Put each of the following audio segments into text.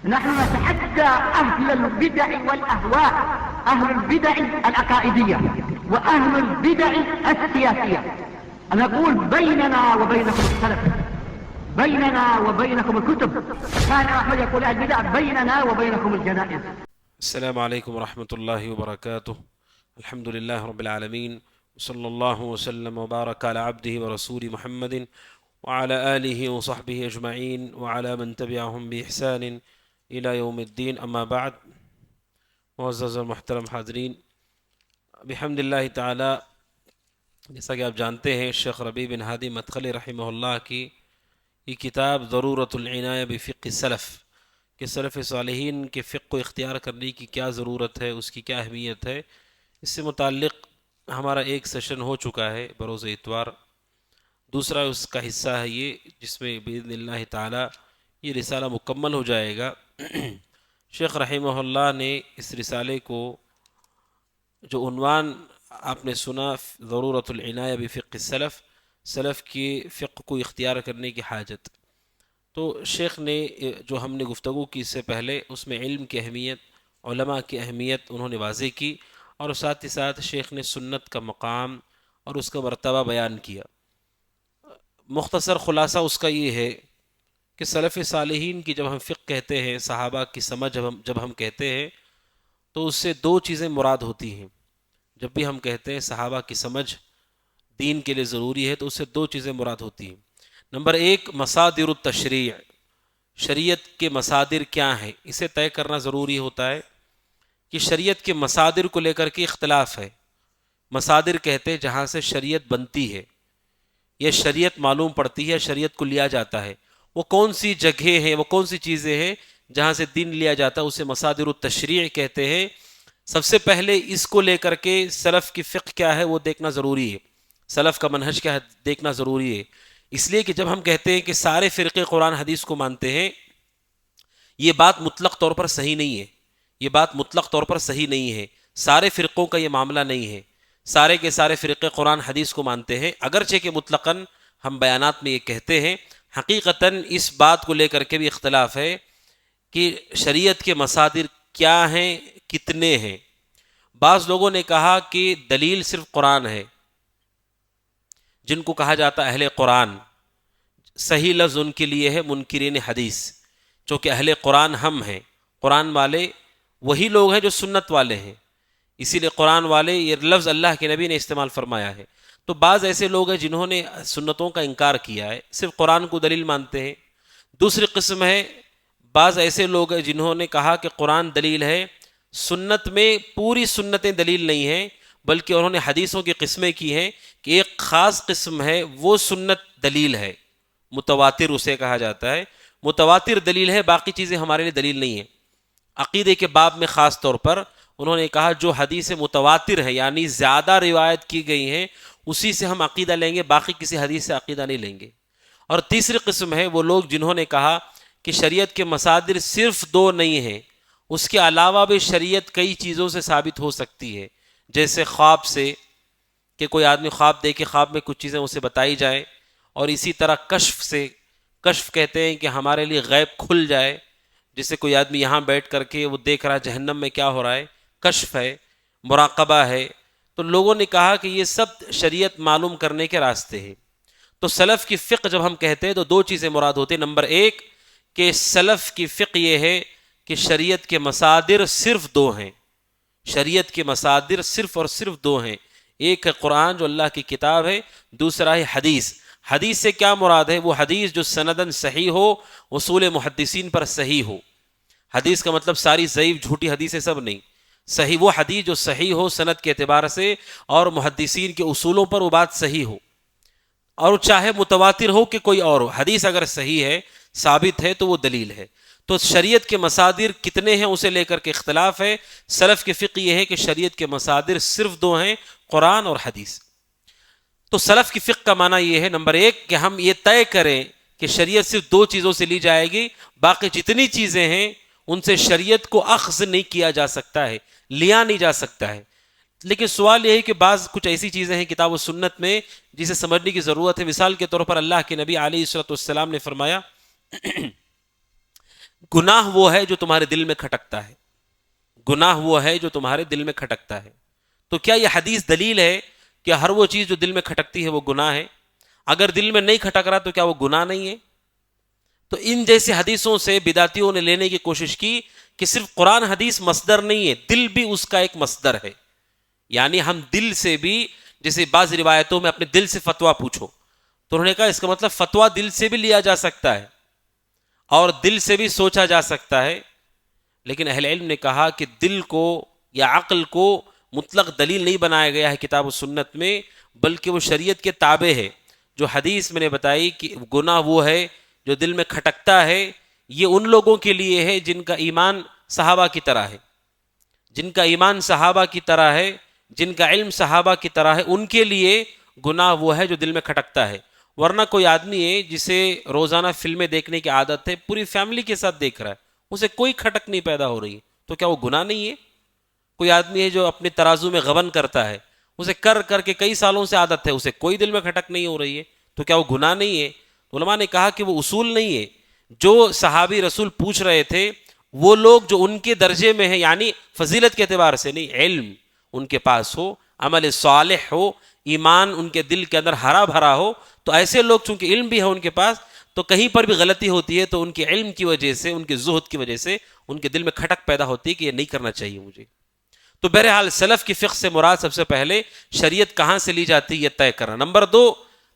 نحن نتحدى أهل البدع والأهواء، أهل البدع العقائدية وأهل البدع السياسية، أن نقول بيننا وبينكم السلف، بيننا وبينكم الكتب. كان أحمد يقول البدع بيننا وبينكم الجنائز. السلام عليكم ورحمة الله وبركاته. الحمد لله رب العالمين، وصلى الله وسلم وبارك على عبده ورسوله محمد وعلى آله وصحبه أجمعين وعلى من تبعهم بإحسان إلى يوم الدين. أما بعد، معزز محترم حاضرین، بحمد اللہ تعالی، جیسا کہ آپ جانتے ہیں شیخ ربیع بن ہادی مدخلی رحمہ اللہ کی یہ کتاب ضرورت العنایہ بفقہ السلف، کہ سلف صالحین کے فقہ کو اختیار کرنے کی کیا ضرورت ہے، اس کی کیا اہمیت ہے، اس سے متعلق ہمارا ایک سیشن ہو چکا ہے بروز اتوار. دوسرا اس کا حصہ ہے یہ، جس میں باذن اللہ تعالی یہ رسالہ مکمل ہو جائے گا. شیخ رحمہ اللہ نے اس رسالے کو جو عنوان آپ نے سنا، ضرورت العنایہ بفقہ السلف، سلف کے فقہ کو اختیار کرنے کی حاجت، تو شیخ نے جو ہم نے گفتگو کی اس سے پہلے، اس میں علم کی اہمیت، علماء کی اہمیت انہوں نے واضح کی، اور ساتھ ہی ساتھ شیخ نے سنت کا مقام اور اس کا مرتبہ بیان کیا. مختصر خلاصہ اس کا یہ ہے کہ سلف صالحین کی جب ہم فقہ کہتے ہیں، صحابہ کی سمجھ جب ہم کہتے ہیں، تو اس سے دو چیزیں مراد ہوتی ہیں. جب بھی ہم کہتے ہیں صحابہ کی سمجھ دین کے لیے ضروری ہے، تو اس سے دو چیزیں مراد ہوتی ہیں. نمبر ایک، مصادر التشریع، شریعت کے مصادر کیا ہیں، اسے طے کرنا ضروری ہوتا ہے کہ شریعت کے مصادر کو لے کر کے اختلاف ہے. مصادر کہتے ہیں جہاں سے شریعت بنتی ہے، یہ شریعت معلوم پڑتی ہے، شریعت کو لیا جاتا ہے. وہ کون سی جگہ ہیں، وہ کون سی چیزیں ہیں جہاں سے دین لیا جاتا ہے، اسے مصادر التشریع کہتے ہیں. سب سے پہلے اس کو لے کر کے سلف کی فقہ کیا ہے وہ دیکھنا ضروری ہے، سلف کا منہج کیا ہے دیکھنا ضروری ہے. اس لیے کہ جب ہم کہتے ہیں کہ سارے فرقے قرآن حدیث کو مانتے ہیں، یہ بات مطلق طور پر صحیح نہیں ہے، یہ بات مطلق طور پر صحیح نہیں ہے. سارے فرقوں کا یہ معاملہ نہیں ہے، سارے کے سارے فرقے قرآن حدیث کو مانتے ہیں، اگرچہ کہ مطلقاً ہم بیانات میں یہ کہتے ہیں. حقیقتاً اس بات کو لے کر کے بھی اختلاف ہے کہ شریعت کے مصادر کیا ہیں، کتنے ہیں. بعض لوگوں نے کہا کہ دلیل صرف قرآن ہے، جن کو کہا جاتا ہے اہل قرآن. صحیح لفظ ان کے لیے ہے منکرین حدیث، چونکہ اہل قرآن ہم ہیں. قرآن والے وہی لوگ ہیں جو سنت والے ہیں، اسی لیے قرآن والے یہ لفظ اللہ کے نبی نے استعمال فرمایا ہے. تو بعض ایسے لوگ ہیں جنہوں نے سنتوں کا انکار کیا ہے، صرف قرآن کو دلیل مانتے ہیں. دوسری قسم ہے بعض ایسے لوگ ہیں جنہوں نے کہا کہ قرآن دلیل ہے، سنت میں پوری سنتیں دلیل نہیں ہیں، بلکہ انہوں نے حدیثوں کی قسمیں کی ہیں کہ ایک خاص قسم ہے وہ سنت دلیل ہے، متواتر اسے کہا جاتا ہے. متواتر دلیل ہے، باقی چیزیں ہمارے لیے دلیل نہیں ہیں. عقیدے کے باب میں خاص طور پر انہوں نے کہا جو حدیث متواتر ہے، یعنی زیادہ روایت کی گئی ہیں، اسی سے ہم عقیدہ لیں گے، باقی کسی حدیث سے عقیدہ نہیں لیں گے. اور تیسری قسم ہے وہ لوگ جنہوں نے کہا کہ شریعت کے مصادر صرف دو نہیں ہیں، اس کے علاوہ بھی شریعت کئی چیزوں سے ثابت ہو سکتی ہے، جیسے خواب سے، کہ کوئی آدمی خواب دیکھے، خواب میں کچھ چیزیں اسے بتائی جائیں. اور اسی طرح کشف سے، کشف کہتے ہیں کہ ہمارے لیے غیب کھل جائے، جیسے کوئی آدمی یہاں بیٹھ کر کے وہ دیکھ رہا جہنم میں کیا ہو رہا ہے، کشف ہے، مراقبہ ہے. تو لوگوں نے کہا کہ یہ سب شریعت معلوم کرنے کے راستے ہیں. تو سلف کی فقہ جب ہم کہتے ہیں تو دو چیزیں مراد ہوتی ہیں. نمبر ایک کہ سلف کی فقہ یہ ہے کہ شریعت کے مصادر صرف دو ہیں، شریعت کے مصادر صرف اور صرف دو ہیں. ایک ہے قرآن جو اللہ کی کتاب ہے، دوسرا ہے حدیث. حدیث سے کیا مراد ہے؟ وہ حدیث جو سندن صحیح ہو، اصول محدثین پر صحیح ہو. حدیث کا مطلب ساری ضعیف جھوٹی حدیثیں سب نہیں، صحیح وہ حدیث جو صحیح ہو سند کے اعتبار سے اور محدثین کے اصولوں پر وہ بات صحیح ہو. اور چاہے متواتر ہو کہ کوئی اور ہو، حدیث اگر صحیح ہے، ثابت ہے، تو وہ دلیل ہے. تو شریعت کے مصادر کتنے ہیں اسے لے کر کے اختلاف ہے. سلف کی فقہ یہ ہے کہ شریعت کے مصادر صرف دو ہیں، قرآن اور حدیث. تو سلف کی فقہ کا معنی یہ ہے، نمبر ایک کہ ہم یہ طے کریں کہ شریعت صرف دو چیزوں سے لی جائے گی، باقی جتنی چیزیں ہیں ان سے شریعت کو اخذ نہیں کیا جا سکتا ہے، لیا نہیں جا سکتا ہے. لیکن سوال یہ ہے کہ بعض کچھ ایسی چیزیں ہیں کتاب و سنت میں جسے سمجھنے کی ضرورت ہے. مثال کے طور پر اللہ کے نبی علیہ الصلوۃ والسلام نے فرمایا گناہ وہ ہے جو تمہارے دل میں کھٹکتا ہے، گناہ وہ ہے جو تمہارے دل میں کھٹکتا ہے۔ تو کیا یہ حدیث دلیل ہے کہ ہر وہ چیز جو دل میں کھٹکتی ہے وہ گناہ ہے؟ اگر دل میں نہیں کھٹک رہا تو کیا وہ گناہ نہیں ہے؟ تو ان جیسے حدیثوں سے بدعتیوں نے لینے کی کوشش کی کہ صرف قرآن حدیث مصدر نہیں ہے، دل بھی اس کا ایک مصدر ہے۔ یعنی ہم دل سے بھی، جیسے بعض روایتوں میں اپنے دل سے فتویٰ پوچھو، تو انہوں نے کہا اس کا مطلب فتویٰ دل سے بھی لیا جا سکتا ہے اور دل سے بھی سوچا جا سکتا ہے، لیکن اہل علم نے کہا کہ دل کو یا عقل کو مطلق دلیل نہیں بنایا گیا ہے کتاب و سنت میں، بلکہ وہ شریعت کے تابع ہے۔ جو حدیث میں نے بتائی کہ گناہ وہ ہے جو دل میں کھٹکتا ہے، یہ ان لوگوں کے لیے ہے جن کا ایمان صحابہ کی طرح ہے، جن کا ایمان صحابہ کی طرح ہے، جن کا علم صحابہ کی طرح ہے، ان کے لیے گناہ وہ ہے جو دل میں کھٹکتا ہے۔ ورنہ کوئی آدمی ہے جسے روزانہ فلمیں دیکھنے کی عادت ہے، پوری فیملی کے ساتھ دیکھ رہا ہے، اسے کوئی کھٹک نہیں پیدا ہو رہی ہے، تو کیا وہ گناہ نہیں ہے؟ کوئی آدمی ہے جو اپنے ترازو میں غبن کرتا ہے، اسے کر کر کے کئی سالوں سے عادت ہے، اسے کوئی دل میں کھٹک نہیں ہو رہی ہے، تو کیا وہ گناہ نہیں ہے؟ علماء نے کہا کہ وہ اصول نہیں ہے۔ جو صحابی رسول پوچھ رہے تھے وہ لوگ جو ان کے درجے میں ہیں، یعنی فضیلت کے اعتبار سے نہیں، علم ان کے پاس ہو، عمل صالح ہو، ایمان ان کے دل کے اندر ہرا بھرا ہو، تو ایسے لوگ چونکہ علم بھی ہے ان کے پاس، تو کہیں پر بھی غلطی ہوتی ہے تو ان کے علم کی وجہ سے، ان کے زہد کی وجہ سے ان کے دل میں کھٹک پیدا ہوتی ہے کہ یہ نہیں کرنا چاہیے مجھے۔ تو بہرحال سلف کی فقہ سے مراد سب سے پہلے شریعت کہاں سے لی جاتی ہے یہ طے کرنا۔ نمبر دو،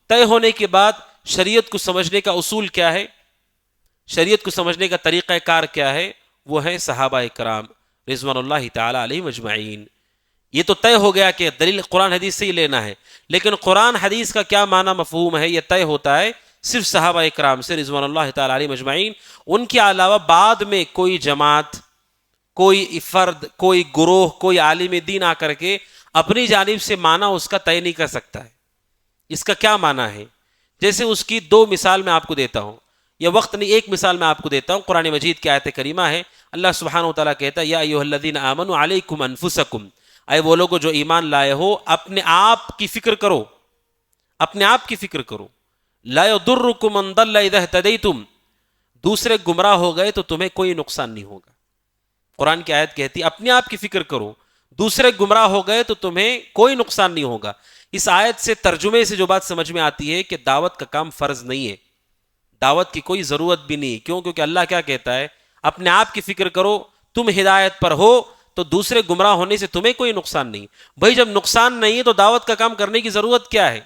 طے ہونے کے بعد شریعت کو سمجھنے کا اصول کیا ہے، شریعت کو سمجھنے کا طریقہ کار کیا ہے، وہ ہے صحابہ کرام رضوان اللہ تعالی علیہم اجمعین۔ یہ تو طے ہو گیا کہ دلیل قرآن حدیث سے ہی لینا ہے، لیکن قرآن حدیث کا کیا معنی مفہوم ہے یہ طے ہوتا ہے صرف صحابہ کرام سے رضوان اللہ تعالی علیہم اجمعین۔ ان کے علاوہ بعد میں کوئی جماعت، کوئی فرد، کوئی گروہ، کوئی عالم دین آ کر کے اپنی جانب سے معنی اس کا طے نہیں کر سکتا ہے۔ اس کا کیا معنی ہے؟ جیسے اس کی دو مثال میں آپ کو دیتا ہوں، یہ وقت نہیں، ایک مثال میں آپ کو دیتا ہوں۔ قرآن مجید کی آیت کریمہ ہے، اللہ سبحانہ و تعالیٰ کہتا ہے یا ایھا الذین آمنوا علیکم انفسکم، اے وہ لوگوں جو ایمان لائے ہو اپنے آپ کی فکر کرو، اپنے آپ کی فکر کرو۔ لا یضرکم من ضل اذا اہتدیتم، دوسرے گمراہ ہو گئے تو تمہیں کوئی نقصان نہیں ہوگا۔ قرآن کی آیت کہتی ہے اپنے آپ کی فکر کرو، دوسرے گمراہ ہو گئے تو تمہیں کوئی نقصان نہیں ہوگا۔ اس آیت سے ترجمے سے جو بات سمجھ میں آتی ہے کہ دعوت کا کام فرض نہیں ہے، دعوت کی کوئی ضرورت بھی نہیں۔ کیوں؟ کیونکہ اللہ کیا کہتا ہے، اپنے آپ کی فکر کرو، تم ہدایت پر ہو تو دوسرے گمراہ ہونے سے تمہیں کوئی نقصان نہیں۔ بھائی جب نقصان نہیں ہے تو دعوت کا کام کرنے کی ضرورت کیا ہے؟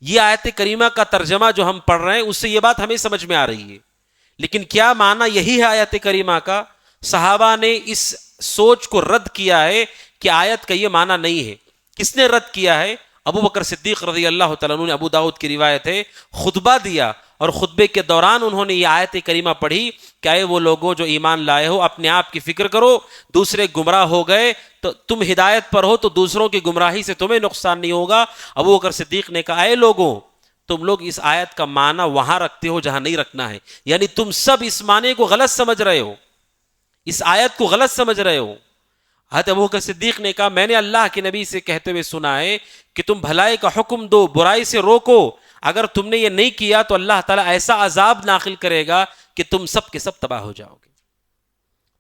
یہ آیت کریمہ کا ترجمہ جو ہم پڑھ رہے ہیں اس سے یہ بات ہمیں سمجھ میں آ رہی ہے، لیکن کیا معنی یہی ہے آیت کریمہ کا؟ صحابہ نے اس سوچ کو رد کیا ہے کہ آیت کا یہ معنی نہیں ہے۔ کس نے رد کیا ہے؟ ابو بکر صدیق رضی اللہ تعالیٰ عنہ نے، ابو داؤد کی روایت ہے، خطبہ دیا اور خطبے کے دوران انہوں نے یہ آیت کریمہ پڑھی کہ اے وہ لوگوں جو ایمان لائے ہو اپنے آپ کی فکر کرو، دوسرے گمراہ ہو گئے تو تم ہدایت پر ہو تو دوسروں کی گمراہی سے تمہیں نقصان نہیں ہوگا۔ ابو بکر صدیق نے کہا اے لوگوں، تم لوگ اس آیت کا معنی وہاں رکھتے ہو جہاں نہیں رکھنا ہے، یعنی تم سب اس معنی کو غلط سمجھ رہے ہو، اس آیت کو غلط سمجھ رہے ہو۔ حضرت ابو بکر صدیق نے کہا میں نے اللہ کے نبی سے کہتے ہوئے سنا ہے کہ تم بھلائی کا حکم دو، برائی سے روکو، اگر تم نے یہ نہیں کیا تو اللہ تعالیٰ ایسا عذاب نازل کرے گا کہ تم سب کے سب تباہ ہو جاؤ گے۔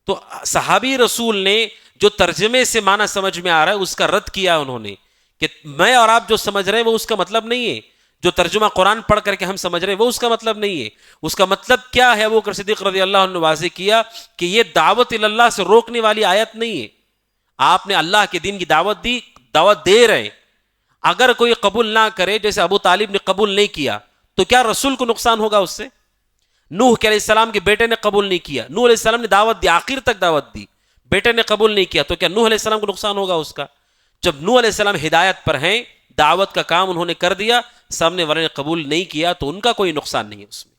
تو صحابی رسول نے جو ترجمے سے معنی سمجھ میں آ رہا ہے اس کا رد کیا انہوں نے کہ میں اور آپ جو سمجھ رہے ہیں وہ اس کا مطلب نہیں ہے، جو ترجمہ قرآن پڑھ کر کے ہم سمجھ رہے ہیں وہ اس کا مطلب نہیں ہے۔ اس کا مطلب کیا ہے؟ ابو بکر صدیق رضی اللہ عنہ نے واضح کیا کہ یہ دعوت اللہ سے روکنے والی آیت نہیں ہے۔ آپ نے اللہ کے دین کی دعوت دی، دعوت دے رہے ہیں، اگر کوئی قبول نہ کرے، جیسے ابو طالب نے قبول نہیں کیا تو کیا رسول کو نقصان ہوگا اس سے؟ نوح علیہ السلام کے بیٹے نے قبول نہیں کیا، نوح علیہ السلام نے دعوت دی، آخر تک دعوت دی، بیٹے نے قبول نہیں کیا تو کیا نوح علیہ السلام کو نقصان ہوگا اس کا؟ جب نوح علیہ السلام ہدایت پر ہیں، دعوت کا کام انہوں نے کر دیا، سامنے والے نے قبول نہیں کیا تو ان کا کوئی نقصان نہیں ہے اس میں۔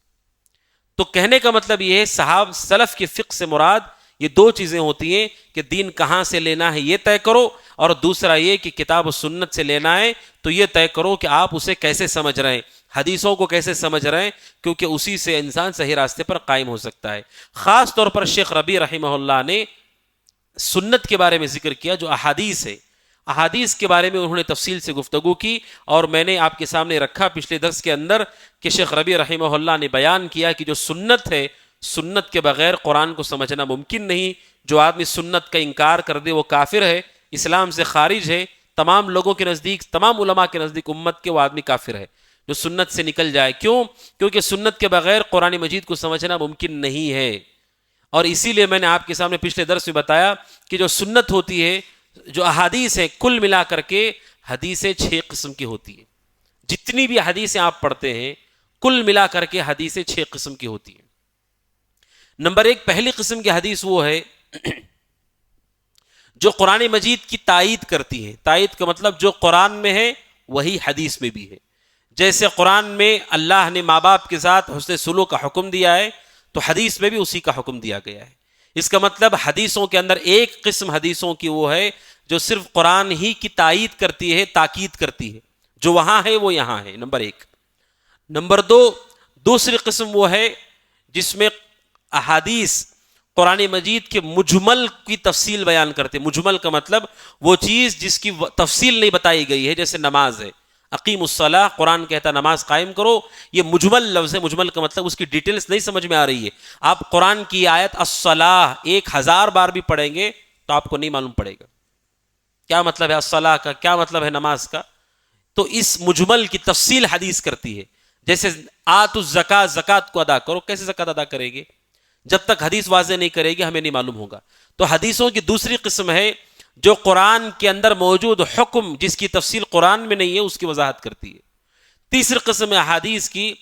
تو کہنے کا مطلب یہ ہے صحاب سلف کی فقہ سے مراد یہ دو چیزیں ہوتی ہیں کہ دین کہاں سے لینا ہے یہ طے کرو، اور دوسرا یہ کہ کتاب و سنت سے لینا ہے تو یہ طے کرو کہ آپ اسے کیسے سمجھ رہے ہیں، حدیثوں کو کیسے سمجھ رہے ہیں، کیونکہ اسی سے انسان صحیح راستے پر قائم ہو سکتا ہے۔ خاص طور پر شیخ ربیع رحمہ اللہ نے سنت کے بارے میں ذکر کیا، جو احادیث ہے، احادیث کے بارے میں انہوں نے تفصیل سے گفتگو کی، اور میں نے آپ کے سامنے رکھا پچھلے درس کے اندر کہ شیخ ربیع رحمہ اللہ نے بیان کیا کہ جو سنت ہے، سنت کے بغیر قرآن کو سمجھنا ممکن نہیں. جو آدمی سنت کا انکار کر دے وہ کافر ہے، اسلام سے خارج ہے. تمام لوگوں کے نزدیک، تمام علماء کے نزدیک امت کے وہ آدمی کافر ہے جو سنت سے نکل جائے. کیوں؟ کیونکہ سنت کے بغیر قرآن مجید کو سمجھنا ممکن نہیں ہے. اور اسی لیے میں نے آپ کے سامنے پچھلے درس میں بتایا کہ جو سنت ہوتی ہے، جو احادیث ہیں، کل ملا کر کے حدیثیں 6 قسم کی ہوتی ہیں. جتنی بھی حدیثیں آپ پڑھتے ہیں کل ملا کر کے حدیثیں 6 قسم کی ہوتی ہیں. نمبر 1 پہلی قسم کی حدیث وہ ہے جو قرآن مجید کی تائید کرتی ہے. تائید کا مطلب جو قرآن میں ہے وہی حدیث میں بھی ہے. جیسے قرآن میں اللہ نے ماں باپ کے ساتھ حسن سلوک کا حکم دیا ہے تو حدیث میں بھی اسی کا حکم دیا گیا ہے. اس کا مطلب حدیثوں کے اندر ایک قسم حدیثوں کی وہ ہے جو صرف قرآن ہی کی تائید کرتی ہے، تاکید کرتی ہے. جو وہاں ہے وہ یہاں ہے. نمبر 1. نمبر 2 دوسری قسم وہ ہے جس میں احادیث قرآن مجید کے مجمل کی تفصیل بیان کرتے. مجمل کا مطلب وہ چیز جس کی تفصیل نہیں بتائی گئی ہے. جیسے نماز ہے، اقیم الصلاۃ، قرآن کہتا نماز قائم کرو، یہ مجمل لفظ ہے. مجمل کا مطلب اس کی ڈیٹیلز نہیں سمجھ میں آ رہی ہے. آپ قرآن کی آیت الصلاۃ 1000 بار بھی پڑھیں گے تو آپ کو نہیں معلوم پڑے گا کیا مطلب ہے الصلاۃ کا، کیا مطلب ہے نماز کا. تو اس مجمل کی تفصیل حدیث کرتی ہے. جیسے آتوا الزکات، زکات کو ادا کرو، کیسے زکات ادا کرے گے؟ جب تک حدیث واضح نہیں کرے گی ہمیں نہیں معلوم ہوگا. تو حدیثوں کی دوسری قسم ہے جو قرآن کے اندر موجود حکم جس کی تفصیل قرآن میں نہیں ہے اس کی وضاحت کرتی ہے. تیسری قسم احادیث کی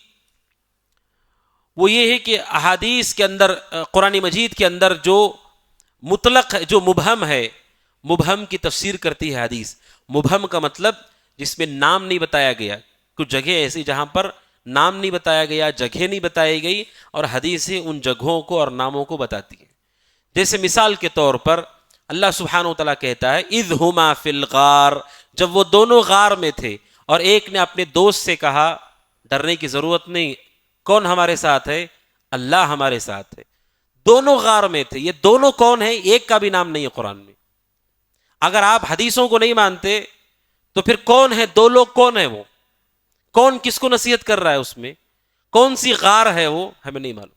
وہ یہ ہے کہ احادیث کے اندر، قرآن مجید کے اندر جو مطلق ہے، جو مبہم ہے، مبہم کی تفسیر کرتی ہے حدیث. مبہم کا مطلب جس میں نام نہیں بتایا گیا. کچھ جگہ ایسی جہاں پر نام نہیں بتایا گیا، جگہ نہیں بتائی گئی، اور حدیثیں ان جگہوں کو اور ناموں کو بتاتی ہیں. جیسے مثال کے طور پر اللہ سبحانہ و تعالیٰ کہتا ہے اذ ہما فی الغار، جب وہ دونوں غار میں تھے اور ایک نے اپنے دوست سے کہا ڈرنے کی ضرورت نہیں، کون ہمارے ساتھ ہے؟ اللہ ہمارے ساتھ ہے. دونوں غار میں تھے. یہ دونوں کون ہیں؟ ایک کا بھی نام نہیں ہے قرآن میں. اگر آپ حدیثوں کو نہیں مانتے تو پھر کون ہے؟ 2 لوگ کون ہیں؟ وہ کون کس کو نصیحت کر رہا ہے؟ اس میں کون سی غار ہے وہ ہمیں نہیں معلوم.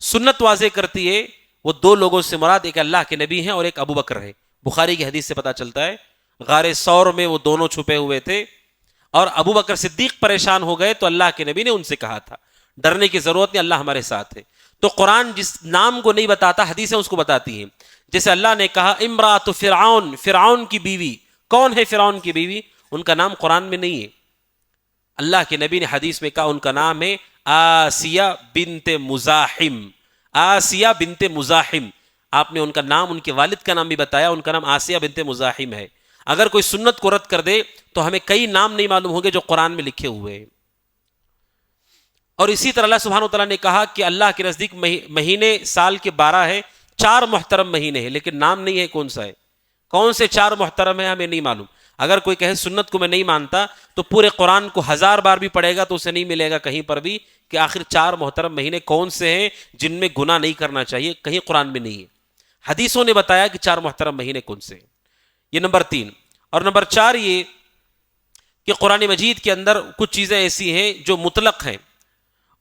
سنت واضح کرتی ہے وہ 2 لوگوں سے مراد ایک اللہ کے نبی ہیں اور ایک ابو بکر ہے. بخاری کی حدیث سے پتا چلتا ہے غار ثور میں وہ دونوں چھپے ہوئے تھے اور ابو بکر صدیق پریشان ہو گئے تو اللہ کے نبی نے ان سے کہا تھا ڈرنے کی ضرورت نہیں، اللہ ہمارے ساتھ ہے. تو قرآن جس نام کو نہیں بتاتا حدیثیں اس کو بتاتی ہیں. جیسے اللہ نے کہا امرأۃ فرعون، فرعون کی بیوی. کون ہے فرعون کی بیوی؟ ان کا نام قرآن میں نہیں ہے. اللہ کے نبی نے حدیث میں کہا ان کا نام ہے آسیہ بنت مزاحم. آسیہ بنت مزاحم. آپ نے ان کا نام، ان کے والد کا نام بھی بتایا، ان کا نام آسیہ بنت مزاحم ہے. اگر کوئی سنت کو رد کر دے تو ہمیں کئی نام نہیں معلوم ہوں گے جو قرآن میں لکھے ہوئے ہیں. اور اسی طرح اللہ سبحانہ وتعالیٰ نے کہا کہ اللہ کے نزدیک مہینے سال کے 12 ہے، 4 محترم مہینے ہیں، لیکن نام نہیں ہے کون سا ہے. کون سے 4 محترم ہیں ہمیں نہیں معلوم. اگر کوئی کہے سنت کو میں نہیں مانتا تو پورے قرآن کو 1000 بار بھی پڑھے گا تو اسے نہیں ملے گا کہیں پر بھی کہ آخر 4 محترم مہینے کون سے ہیں جن میں گناہ نہیں کرنا چاہیے. کہیں قرآن میں نہیں ہے. حدیثوں نے بتایا کہ 4 محترم مہینے کون سے ہیں. یہ نمبر 3. اور نمبر 4 یہ کہ قرآن مجید کے اندر کچھ چیزیں ایسی ہیں جو مطلق ہیں.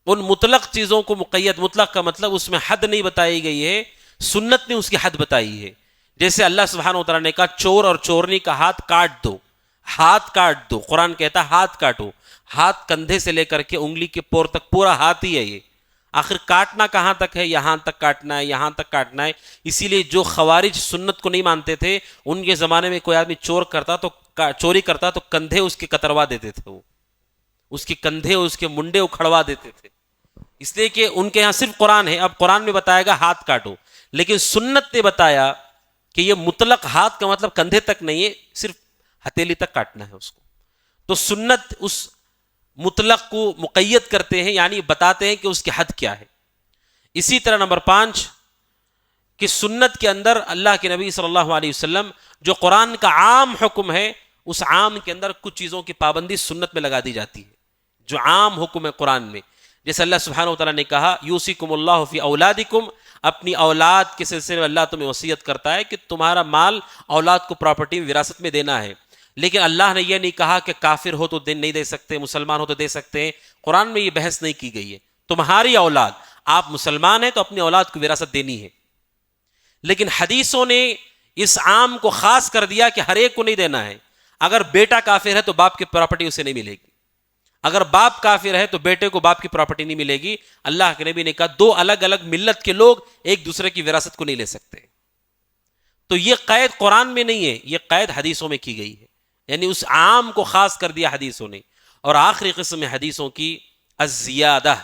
ان مطلق چیزوں کو مقید، مطلق کا مطلب اس میں حد نہیں بتائی گئی ہے، سنت نے اس کی حد بتائی ہے. جیسے اللہ سبحانہ وتعالیٰ نے کہا چور اور چورنی کا ہاتھ کاٹ دو، ہاتھ کاٹ دو. قرآن کہتا ہے ہاتھ کاٹو. ہاتھ کندھے سے لے کر کے انگلی کے پور تک پورا ہاتھ ہی ہے. یہ آخر کاٹنا کہاں تک ہے؟ یہاں تک کاٹنا ہے، یہاں تک کاٹنا ہے. اسی لیے جو خوارج سنت کو نہیں مانتے تھے ان کے زمانے میں کوئی آدمی چوری کرتا تو کندھے اس کے کتروا دیتے تھے. وہ اس کے کندھے، اس کے منڈے اکھڑوا دیتے تھے. اس لیے کہ ان کے یہاں صرف قرآن ہے. اب قرآن میں بتائے گا ہاتھ کاٹو، لیکن سنت نے بتایا کہ یہ مطلق ہاتھ کا مطلب کندھے تک نہیں ہے، صرف ہتھیلی تک کاٹنا ہے اس کو. تو سنت اس مطلق کو مقید کرتے ہیں، یعنی بتاتے ہیں کہ اس کی حد کیا ہے. اسی طرح نمبر 5 کہ سنت کے اندر اللہ کے نبی صلی اللہ علیہ وسلم جو قرآن کا عام حکم ہے اس عام کے اندر کچھ چیزوں کی پابندی سنت میں لگا دی جاتی ہے جو عام حکم ہے قرآن میں. جیسے اللہ سبحانہ وتعالیٰ نے کہا یوصیکم اللہ فی اولادکم، اپنی اولاد کے سلسلے میں اللہ تمہیں وصیت کرتا ہے کہ تمہارا مال اولاد کو پراپرٹی وراثت میں دینا ہے. لیکن اللہ نے یہ نہیں کہا کہ کافر ہو تو نہیں دے سکتے، مسلمان ہو تو دے سکتے ہیں. قرآن میں یہ بحث نہیں کی گئی ہے. تمہاری اولاد، آپ مسلمان ہیں تو اپنی اولاد کو وراثت دینی ہے، لیکن حدیثوں نے اس عام کو خاص کر دیا کہ ہر ایک کو نہیں دینا ہے. اگر بیٹا کافر ہے تو باپ کی پراپرٹی اسے نہیں ملے گی، اگر باپ کافر ہے تو بیٹے کو باپ کی پراپرٹی نہیں ملے گی. اللہ کے نبی نے کہا دو الگ الگ ملت کے لوگ ایک دوسرے کی وراثت کو نہیں لے سکتے. تو یہ قید قرآن میں نہیں ہے، یہ قید حدیثوں میں کی گئی ہے، یعنی اس عام کو خاص کر دیا حدیثوں نے. اور آخری قسم ہے حدیثوں کی الزیادہ.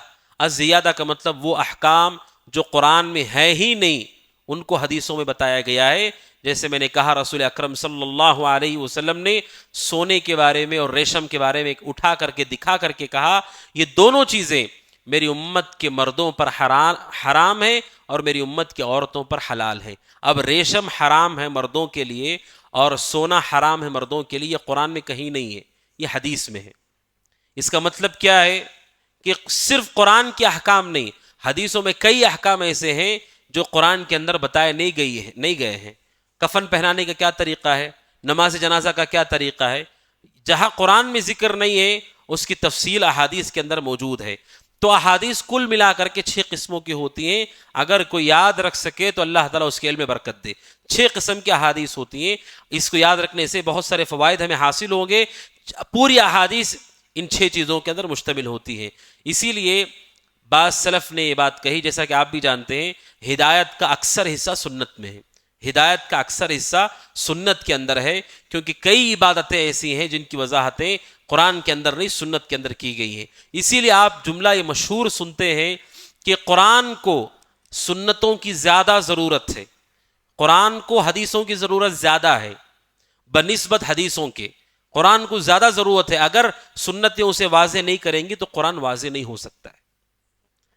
الزیادہ کا مطلب وہ احکام جو قرآن میں ہے ہی نہیں ان کو حدیثوں میں بتایا گیا ہے. جیسے میں نے کہا رسول اکرم صلی اللہ علیہ وسلم نے سونے کے بارے میں اور ریشم کے بارے میں اٹھا کر کے دکھا کر کے کہا یہ دونوں چیزیں میری امت کے مردوں پر حرام ہے اور میری امت کی عورتوں پر حلال ہے. اب ریشم حرام ہے مردوں کے لیے اور سونا حرام ہے مردوں کے لیے، یہ قرآن میں کہیں نہیں ہے، یہ حدیث میں ہے. اس کا مطلب کیا ہے کہ صرف قرآن کے احکام نہیں، حدیثوں میں کئی احکام ایسے ہیں جو قرآن کے اندر بتائے نہیں گئے ہیں. کفن پہنانے کا کیا طریقہ ہے، نماز جنازہ کا کیا طریقہ ہے، جہاں قرآن میں ذکر نہیں ہے اس کی تفصیل احادیث کے اندر موجود ہے. تو احادیث کل ملا کر کے 6 قسموں کی ہوتی ہیں. اگر کوئی یاد رکھ سکے تو اللہ تعالیٰ اس کے علم میں برکت دے. 6 قسم کی احادیث ہوتی ہیں. اس کو یاد رکھنے سے بہت سارے فوائد ہمیں حاصل ہوں گے. پوری احادیث ان 6 چیزوں کے اندر مشتمل ہوتی ہے. اسی لیے بعض سلف نے یہ بات کہی، جیسا کہ آپ بھی جانتے ہیں ہدایت کا اکثر حصہ سنت میں ہے، ہدایت کا اکثر حصہ سنت کے اندر ہے، کیونکہ کئی عبادتیں ایسی ہیں جن کی وضاحتیں قرآن کے اندر نہیں سنت کے اندر کی گئی ہیں. اسی لیے آپ جملہ یہ مشہور سنتے ہیں کہ قرآن کو سنتوں کی زیادہ ضرورت ہے، قرآن کو حدیثوں کی ضرورت زیادہ ہے بنسبت حدیثوں کے. قرآن کو زیادہ ضرورت ہے، اگر سنتیں اسے واضح نہیں کریں گی تو قرآن واضح نہیں ہو سکتا ہے.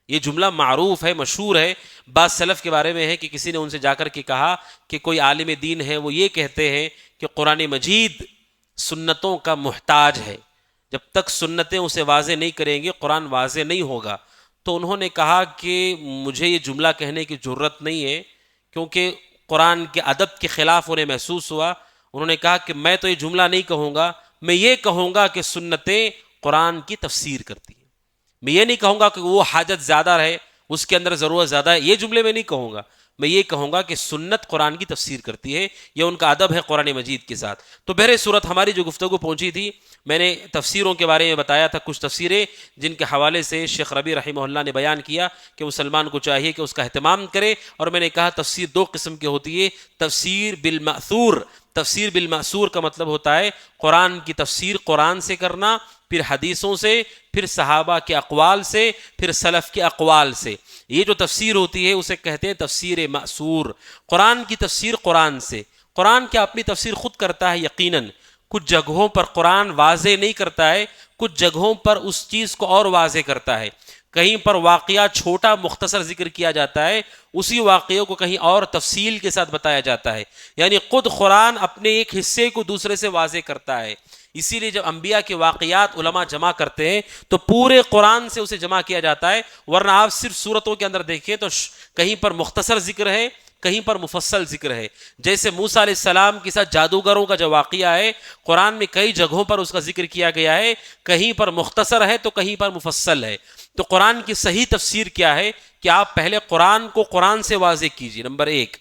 یہ جملہ معروف ہے، مشہور ہے. بعض سلف کے بارے میں ہے کہ کسی نے ان سے جا کر کے کہا کہ کوئی عالم دین ہے، وہ یہ کہتے ہیں کہ قرآن مجید سنتوں کا محتاج ہے، جب تک سنتیں اسے واضح نہیں کریں گے قرآن واضح نہیں ہوگا. تو انہوں نے کہا کہ مجھے یہ جملہ کہنے کی ضرورت نہیں ہے، کیونکہ قرآن کے ادب کے خلاف انہیں محسوس ہوا. انہوں نے کہا کہ میں تو یہ جملہ نہیں کہوں گا، میں یہ کہوں گا کہ سنتیں قرآن کی تفسیر کرتی ہیں. میں یہ نہیں کہوں گا کہ وہ حاجت زیادہ رہے، اس کے اندر ضرورت زیادہ ہے، یہ جملے میں نہیں کہوں گا. میں یہ کہوں گا کہ سنت قرآن کی تفسیر کرتی ہے. یہ ان کا ادب ہے قرآن مجید کے ساتھ. تو بہر صورت ہماری جو گفتگو پہنچی تھی، میں نے تفسیروں کے بارے میں بتایا تھا، کچھ تفسیریں جن کے حوالے سے شیخ ربیع رحمہ اللہ نے بیان کیا کہ مسلمان کو چاہیے کہ اس کا اہتمام کرے. اور میں نے کہا تفسیر 2 قسم کی ہوتی ہے، تفسیر بالمأثور. تفسیر بالمأثور کا مطلب ہوتا ہے قرآن کی تفسیر قرآن سے کرنا، پھر حدیثوں سے، پھر صحابہ کے اقوال سے، پھر سلف کے اقوال سے. یہ جو تفسیر ہوتی ہے اسے کہتے ہیں تفسیر مأثور. قرآن کی تفسیر قرآن سے. قرآن کیا اپنی تفسیر خود کرتا ہے؟ یقیناً کچھ جگہوں پر قرآن واضح نہیں کرتا ہے، کچھ جگہوں پر اس چیز کو اور واضح کرتا ہے. کہیں پر واقعہ چھوٹا مختصر ذکر کیا جاتا ہے، اسی واقعے کو کہیں اور تفصیل کے ساتھ بتایا جاتا ہے. یعنی خود قرآن اپنے ایک حصے کو دوسرے سے واضح کرتا ہے. اسی لیے جب انبیاء کے واقعات علماء جمع کرتے ہیں تو پورے قرآن سے اسے جمع کیا جاتا ہے. ورنہ آپ صرف سورتوں کے اندر دیکھیں تو کہیں پر مختصر ذکر ہے، کہیں پر مفصل ذکر ہے. جیسے موسیٰ علیہ السلام کے ساتھ جادوگروں کا جو واقعہ ہے، قرآن میں کئی جگہوں پر اس کا ذکر کیا گیا ہے، کہیں پر مختصر ہے تو کہیں پر مفصل ہے. تو قرآن کی صحیح تفسیر کیا ہے کہ آپ پہلے قرآن کو قرآن سے واضح کیجئے، نمبر 1.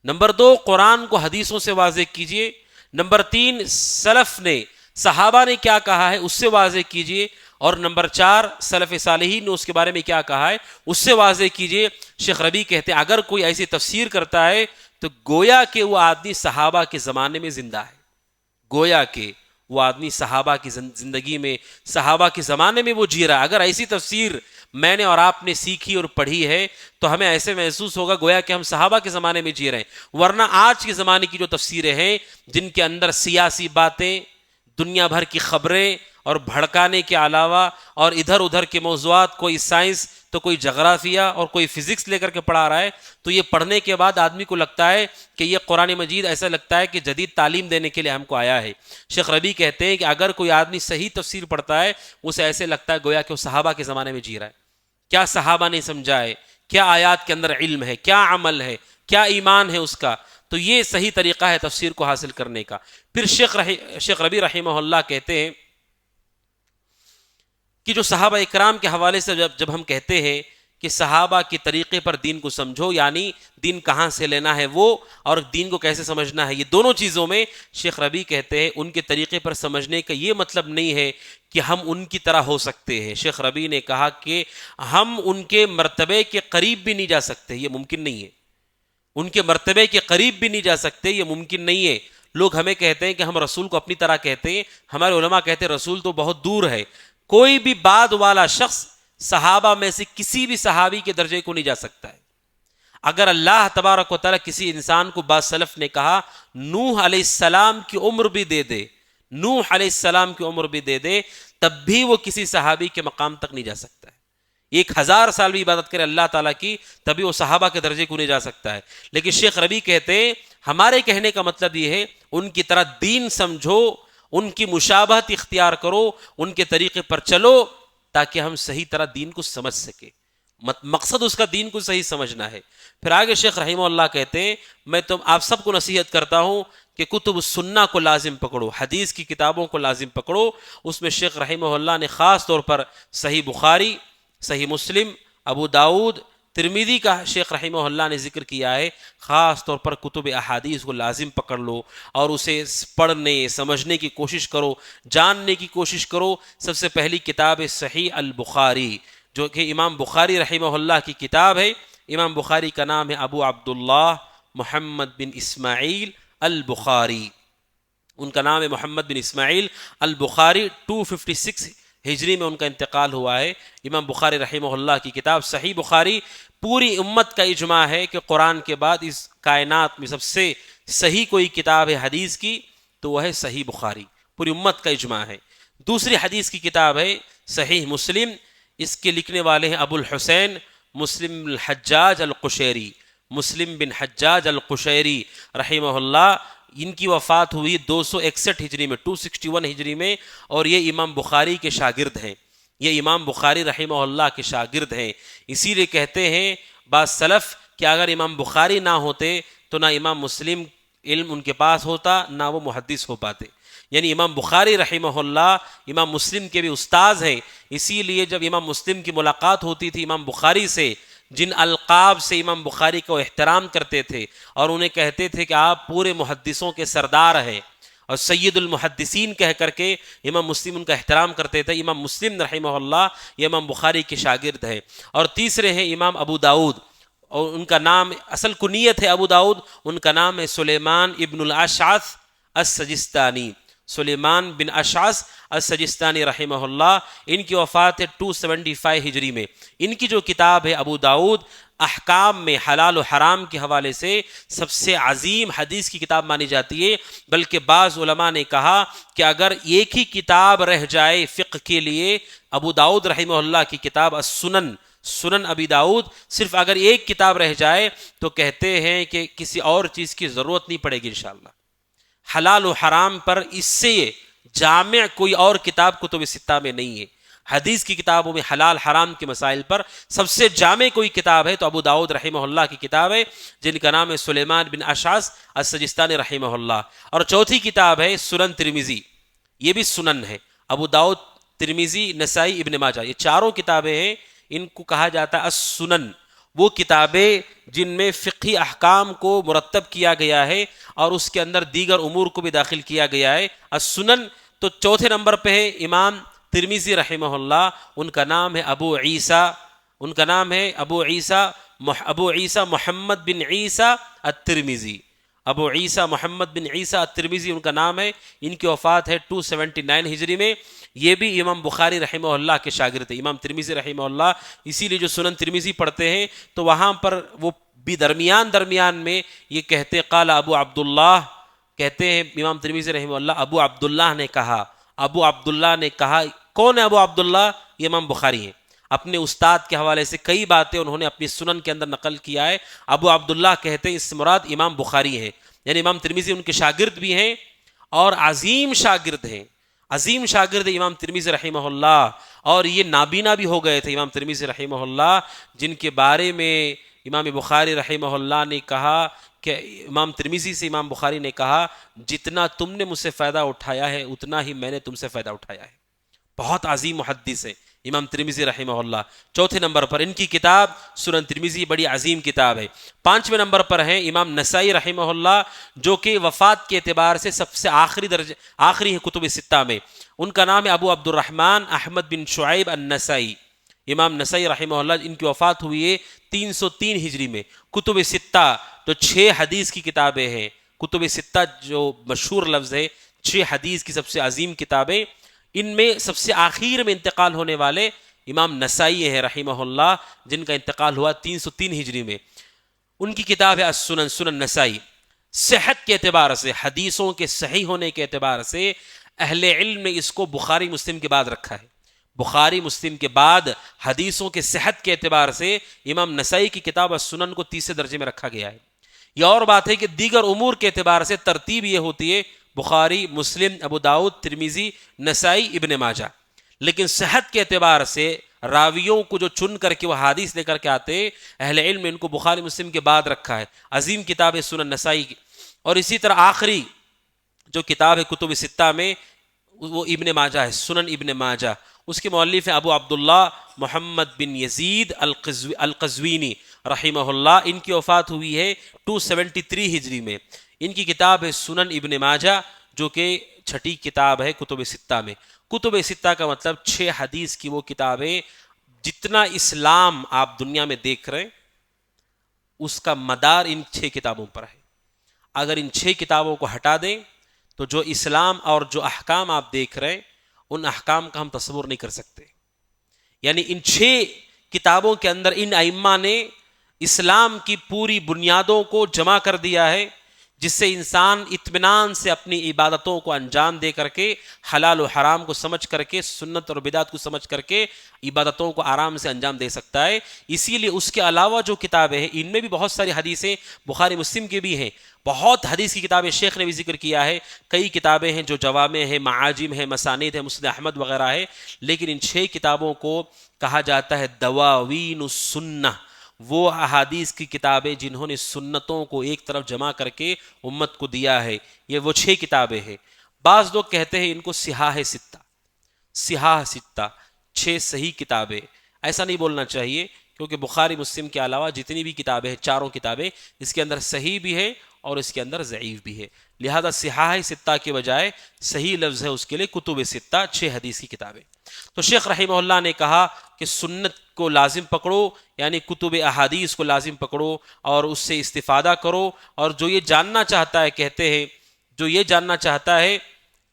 نمبر 2 قرآن کو حدیثوں سے واضح کیجئے. نمبر 3 سلف نے، صحابہ نے کیا کہا ہے اس سے واضح کیجئے. اور نمبر 4 سلف صالحین نے اس کے بارے میں کیا کہا ہے اس سے واضح کیجئے. شیخ ربیع کہتے ہیں اگر کوئی ایسی تفسیر کرتا ہے تو گویا کہ وہ آدمی صحابہ کے زمانے میں زندہ ہے، گویا کہ وہ آدمی صحابہ کی زندگی میں، صحابہ کے زمانے میں وہ جی رہا ہے. اگر ایسی تفسیر میں نے اور آپ نے سیکھی اور پڑھی ہے تو ہمیں ایسے محسوس ہوگا گویا کہ ہم صحابہ کے زمانے میں جی رہے ہیں. ورنہ آج کے زمانے کی جو تفسیریں ہیں جن کے اندر سیاسی باتیں، دنیا بھر کی خبریں اور بھڑکانے کے علاوہ اور ادھر ادھر کے موضوعات، کوئی سائنس تو کوئی جغرافیہ اور کوئی فزکس لے کر کے پڑھا رہا ہے، تو یہ پڑھنے کے بعد آدمی کو لگتا ہے کہ یہ قرآن مجید ایسا لگتا ہے کہ جدید تعلیم دینے کے لیے ہم کو آیا ہے. شیخ ربیع کہتے ہیں کہ اگر کوئی آدمی صحیح تفسیر پڑھتا ہے اسے ایسے لگتا ہے گویا کہ وہ صحابہ کے زمانے میں جی رہا ہے. کیا صحابہ نے سمجھا ہے، کیا آیات کے اندر علم ہے، کیا عمل ہے، کیا ایمان ہے اس کا. تو یہ صحیح طریقہ ہے تفسیر کو حاصل کرنے کا. پھر شیخ ربیع رحمہ اللہ کہتے ہیں کہ جو صحابہ اکرام کے حوالے سے جب ہم کہتے ہیں کہ صحابہ کے طریقے پر دین کو سمجھو، یعنی دین کہاں سے لینا ہے وہ، اور دین کو کیسے سمجھنا ہے، یہ دونوں چیزوں میں شیخ ربیع کہتے ہیں ان کے طریقے پر سمجھنے کا یہ مطلب نہیں ہے کہ ہم ان کی طرح ہو سکتے ہیں۔ شیخ ربیع نے کہا کہ ہم ان کے مرتبے کے قریب بھی نہیں جا سکتے، یہ ممکن نہیں ہے، ان کے مرتبے کے قریب بھی نہیں جا سکتے، یہ ممکن نہیں ہے۔ لوگ ہمیں کہتے ہیں کہ ہم رسول کو اپنی طرح کہتے ہیں، ہمارے علماء کہتے ہیں رسول تو بہت دور ہے۔ کوئی بھی بعد والا شخص صحابہ میں سے کسی بھی صحابی کے درجے کو نہیں جا سکتا ہے۔ اگر اللہ تبارک و تعالیٰ کسی انسان کو، بعض سلف نے کہا نوح علیہ السلام کی عمر بھی دے دے، نوح علیہ السلام کی عمر بھی دے دے، تب بھی وہ کسی صحابی کے مقام تک نہیں جا سکتا ہے۔ 1000 سال بھی عبادت کرے اللہ تعالیٰ کی تبھی وہ صحابہ کے درجے کو نہیں جا سکتا ہے۔ لیکن شیخ ربیع کہتے ہیں ہمارے کہنے کا مطلب یہ ہے ان کی طرح دین سمجھو، ان کی مشابہت اختیار کرو، ان کے طریقے پر چلو تاکہ ہم صحیح طرح دین کو سمجھ سکے۔ مقصد اس کا دین کو صحیح سمجھنا ہے۔ پھر آگے شیخ رحمہ اللہ کہتے ہیں میں آپ سب کو نصیحت کرتا ہوں کہ کتب السنہ کو لازم پکڑو، حدیث کی کتابوں کو لازم پکڑو۔ اس میں شیخ رحمہ اللہ نے خاص طور پر صحیح بخاری، صحیح مسلم، ابو داؤد، ترمذی کا شیخ رحمہ اللہ نے ذکر کیا ہے۔ خاص طور پر کتب احادیث کو لازم پکڑ لو اور اسے پڑھنے سمجھنے کی کوشش کرو، جاننے کی کوشش کرو۔ سب سے پہلی کتاب ہے صحیح البخاری، جو کہ امام بخاری رحمہ اللہ کی کتاب ہے۔ امام بخاری کا نام ہے ابو عبداللہ محمد بن اسماعیل البخاری، ان کا نام ہے محمد بن اسماعیل البخاری۔ 256 ہجری میں ان کا انتقال ہوا ہے۔ امام بخاری رحمہ اللہ کی کتاب صحیح بخاری، پوری امت کا اجماع ہے کہ قرآن کے بعد اس کائنات میں سب سے صحیح کوئی کتاب ہے حدیث کی تو وہ ہے صحیح بخاری، پوری امت کا اجماع ہے۔ دوسری حدیث کی کتاب ہے صحیح مسلم، اس کے لکھنے والے ہیں ابو الحسین مسلم الحجاج القشیری، مسلم بن حجاج القشیری رحمہ اللہ۔ ان کی وفات ہوئی 261 ہجری میں، 261 ہجری میں، اور یہ امام بخاری کے شاگرد ہیں، یہ امام بخاری رحمہ اللہ کے شاگرد ہیں۔ اسی لیے کہتے ہیں بعض سلف کہ اگر امام بخاری نہ ہوتے تو نہ امام مسلم علم ان کے پاس ہوتا، نہ وہ محدث ہو پاتے۔ یعنی امام بخاری رحمہ اللہ امام مسلم کے بھی استاذ ہیں۔ اسی لیے جب امام مسلم کی ملاقات ہوتی تھی امام بخاری سے، جن القاب سے امام بخاری کو احترام کرتے تھے اور انہیں کہتے تھے کہ آپ پورے محدثوں کے سردار ہیں اور سید المحدثین کہہ کر کے امام مسلم ان کا احترام کرتے تھے، امام مسلم رحمہ اللہ یہ امام بخاری کے شاگرد ہیں۔ اور تیسرے ہیں امام ابو داؤد، اور ان کا نام اصل کنیت ہے ابو داؤد، ان کا نام ہے سلیمان ابن الاشعث السجستانی، سلیمان بن اشعث السجستانی رحمہ اللہ۔ ان کی وفات ہے 275 ہجری میں۔ ان کی جو کتاب ہے ابو داؤد، احکام میں حلال و حرام کے حوالے سے سب سے عظیم حدیث کی کتاب مانی جاتی ہے، بلکہ بعض علماء نے کہا کہ اگر ایک ہی کتاب رہ جائے فقہ کے لیے، ابو داؤد رحمہ اللہ کی کتاب السنن، سنن ابی داؤد، صرف اگر ایک کتاب رہ جائے تو کہتے ہیں کہ کسی اور چیز کی ضرورت نہیں پڑے گی انشاءاللہ۔ حلال و حرام پر اس سے جامع کوئی اور کتاب کتب ستہ میں نہیں ہے۔ حدیث کی کتابوں میں حلال حرام کے مسائل پر سب سے جامع کوئی کتاب ہے تو ابو داؤد رحمہ اللہ کی کتاب ہے، جن کا نام ہے سلیمان بن اشعث السجستانی رحمہ اللہ۔ اور چوتھی کتاب ہے سنن ترمذی، یہ بھی سنن ہے، ابو داؤد، ترمذی، نسائی، ابن ماجہ، یہ چاروں کتابیں ہیں، ان کو کہا جاتا ہے السنن، وہ کتابیں جن میں فقہی احکام کو مرتب کیا گیا ہے اور اس کے اندر دیگر امور کو بھی داخل کیا گیا ہے۔ السنن تو چوتھے نمبر پہ ہے امام ترمذی رحمہ اللہ، ان کا نام ہے ابو عیسیٰ، ان کا نام ہے ابو عیسیٰ محمد بن عیسیٰ الترمذی، ابو عیسیٰ محمد بن عیسیٰ الترمذی ان کا نام ہے۔ ان کی وفات ہے 279 ہجری میں۔ یہ بھی امام بخاری رحمہ اللہ کے شاگرد تھے، امام ترمذی رحمہ اللہ۔ اسی لیے جو سنن ترمذی پڑھتے ہیں تو وہاں پر وہ بھی درمیان میں یہ کہتے قال ابو عبداللہ، کہتے ہیں امام ترمذی رحمہ اللہ ابو عبداللہ نے کہا، ابو عبداللہ نے کہا۔ کون ہے ابو عبداللہ؟ یہ امام بخاری ہیں، اپنے استاد کے حوالے سے کئی باتیں انہوں نے اپنی سنن کے اندر نقل کیا ہے۔ ابو عبداللہ کہتے ہیں اس سے مراد امام بخاری ہیں، یعنی امام ترمذی ان کے شاگرد بھی ہیں اور عظیم شاگرد ہیں، عظیم شاگرد امام ترمذی رحمہ اللہ۔ اور یہ نابینا بھی ہو گئے تھے امام ترمذی رحمہ اللہ، جن کے بارے میں امام بخاری رحمہ اللہ نے کہا کہ امام ترمذی سے امام بخاری نے کہا جتنا تم نے مجھ سے فائدہ اٹھایا ہے اتنا ہی میں نے تم سے فائدہ اٹھایا ہے۔ بہت عظیم محدث ہے امام ترمذی رحمہ اللہ. چوتھے نمبر پر ان کی کتاب سنن ترمذی بڑی عظیم کتاب ہے. پانچویں نمبر پر ہیں امام نسائی رحمہ اللہ جو کہ وفات کے اعتبار سے سب سے آخری ہے کتب ستہ میں. ان کا نام ہے ابو عبد الرحمن احمد بن شعیب النسائی. امام نسائی رحمہ اللہ ان کی وفات ہوئی ہے 303 ہجری میں. کتب ستہ جو 6 حدیث کی کتابیں ہیں, کتب ستہ جو مشہور لفظ ہے, 6 حدیث کی سب سے عظیم کتابیں, ان میں سب سے آخر میں انتقال ہونے والے امام نسائی ہیں رحمہ اللہ, جن کا انتقال ہوا 303 ہجری میں. ان کی کتاب ہے السنن, سنن نسائی. صحت کے اعتبار سے, حدیثوں کے صحیح ہونے کے اعتبار سے اہل علم نے اس کو بخاری مسلم کے بعد رکھا ہے. بخاری مسلم کے بعد حدیثوں کے صحت کے اعتبار سے امام نسائی کی کتاب السنن کو تیسرے درجے میں رکھا گیا ہے. یہ اور بات ہے کہ دیگر امور کے اعتبار سے ترتیب یہ ہوتی ہے بخاری, مسلم, ابو داؤد, ترمذی, نسائی, ابن ماجہ. لیکن صحت کے اعتبار سے راویوں کو جو چن کر کے وہ حدیث لے کر کے آتے, اہل علم نے ان کو بخاری مسلم کے بعد رکھا ہے. عظیم کتاب ہے سنن نسائی کی. اور اسی طرح آخری جو کتاب ہے کتب ستہ میں وہ ابن ماجہ ہے, سنن ابن ماجہ. اس کے مؤلف ہیں ابو عبداللہ محمد بن یزید القزوینی رحمہ اللہ. ان کی وفات ہوئی ہے 273 ہجری میں. ان کی کتاب ہے سنن ابن ماجہ جو کہ 6ٹھی کتاب ہے کتب ستہ میں. کتب ستہ کا مطلب 6 حدیث کی وہ کتابیں. جتنا اسلام آپ دنیا میں دیکھ رہے ہیں اس کا مدار ان 6 کتابوں پر ہے. اگر ان 6 کتابوں کو ہٹا دیں تو جو اسلام اور جو احکام آپ دیکھ رہے ہیں ان احکام کا ہم تصور نہیں کر سکتے. یعنی ان 6 کتابوں کے اندر ان ائمہ نے اسلام کی پوری بنیادوں کو جمع کر دیا ہے, جس سے انسان اطمینان سے اپنی عبادتوں کو انجام دے کر کے, حلال و حرام کو سمجھ کر کے, سنت اور بدعت کو سمجھ کر کے عبادتوں کو آرام سے انجام دے سکتا ہے. اسی لیے اس کے علاوہ جو کتابیں ہیں ان میں بھی بہت ساری حدیثیں بخاری مسلم کے بھی ہیں. بہت حدیث کی کتابیں شیخ نے بھی ذکر کیا ہے. کئی کتابیں ہیں جو جوامع ہیں, معاجم ہیں, مسانید ہیں, مسند احمد وغیرہ ہے. لیکن ان 6 کتابوں کو کہا جاتا ہے دواوین السنہ, وہ احادیث کی کتابیں جنہوں نے سنتوں کو ایک طرف جمع کر کے امت کو دیا ہے. یہ وہ 6 کتابیں ہیں. بعض لوگ کہتے ہیں ان کو صحاح ستہ, صحاح ستہ 6 صحیح کتابیں. ایسا نہیں بولنا چاہیے کیونکہ بخاری مسلم کے علاوہ جتنی بھی کتابیں ہیں, چاروں کتابیں, اس کے اندر صحیح بھی ہے اور اس کے اندر ضعیف بھی ہے. لہذا صحاح ستہ کے بجائے صحیح لفظ ہے اس کے لیے کتب ستہ, 6 حدیث کی کتابیں. تو شیخ رحمہ اللہ نے کہا کہ سنت کو لازم پکڑو, یعنی کتب احادیث کو لازم پکڑو اور اس سے استفادہ کرو. اور جو یہ جاننا چاہتا ہے, کہتے ہیں جو یہ جاننا چاہتا ہے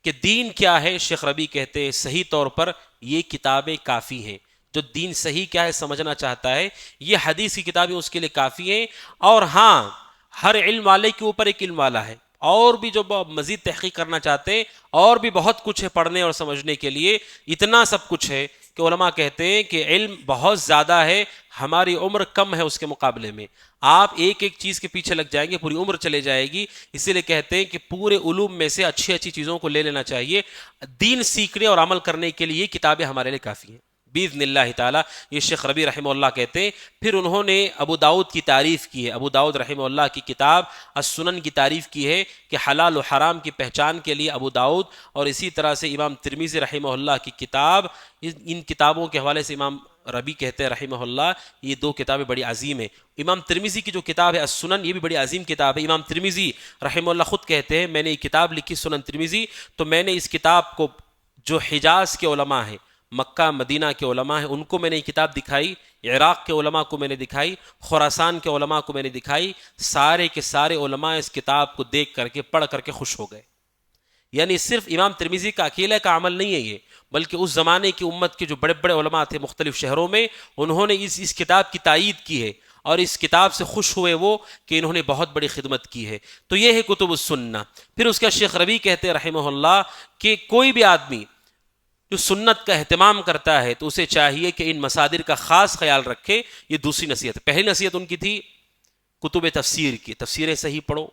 کہ دین کیا ہے, شیخ ربیع کہتے ہیں صحیح طور پر یہ کتابیں کافی ہیں. جو دین صحیح کیا ہے سمجھنا چاہتا ہے, یہ حدیث کی کتابیں اس کے لیے کافی ہیں. اور ہاں, ہر علم والے کے اوپر ایک علم والا ہے, اور بھی جو مزید تحقیق کرنا چاہتے ہیں اور بھی بہت کچھ ہے پڑھنے اور سمجھنے کے لیے. اتنا سب کچھ ہے کہ علماء کہتے ہیں کہ علم بہت زیادہ ہے, ہماری عمر کم ہے اس کے مقابلے میں. آپ ایک ایک چیز کے پیچھے لگ جائیں گے, پوری عمر چلے جائے گی. اسی لیے کہتے ہیں کہ پورے علوم میں سے اچھی اچھی چیزوں کو لے لینا چاہیے. دین سیکھنے اور عمل کرنے کے لیے یہ کتابیں ہمارے لیے کافی ہیں باذن اللہ تعالی. یہ شیخ ربیع رحمہ اللہ کہتے ہیں. پھر انہوں نے ابو داؤد کی تعریف کی ہے. ابو داؤد رحمہ اللہ کی کتاب السنن کی تعریف کی ہے کہ حلال و حرام کی پہچان کے لیے ابو داؤد. اور اسی طرح سے امام ترمذی رحمہ اللہ کی کتاب, ان کتابوں کے حوالے سے امام ربیع کہتے ہیں رحمہ اللہ یہ 2 کتابیں بڑی عظیم ہیں. امام ترمذی کی جو کتاب ہے السنن, یہ بھی بڑی عظیم کتاب ہے. امام ترمذی رحمہ اللہ خود کہتے ہیں میں نے یہ کتاب لکھی سنن ترمذی, تو میں نے اس کتاب کو جو حجاز کے علماء ہیں, مکہ مدینہ کے علماء ہیں, ان کو میں نے یہ کتاب دکھائی. عراق کے علماء کو میں نے دکھائی, خراسان کے علماء کو میں نے دکھائی. سارے کے سارے علماء اس کتاب کو دیکھ کر کے, پڑھ کر کے خوش ہو گئے. یعنی صرف امام ترمذی کا اکیلے کا عمل نہیں ہے یہ, بلکہ اس زمانے کی امت کے جو بڑے بڑے علماء تھے مختلف شہروں میں, انہوں نے اس کتاب کی تائید کی ہے اور اس کتاب سے خوش ہوئے وہ کہ انہوں نے بہت بڑی خدمت کی ہے. تو یہ ہے کتب السنہ. پھر اس کا شیخ ربیع کہتے ہیں رحمہ اللہ کہ کوئی بھی آدمی جو سنت کا اہتمام کرتا ہے تو اسے چاہیے کہ ان مصادر کا خاص خیال رکھے. یہ دوسری نصیحت ہے. پہلی نصیحت ان کی تھی کتب تفسیر کی, تفسیریں صحیح پڑھو.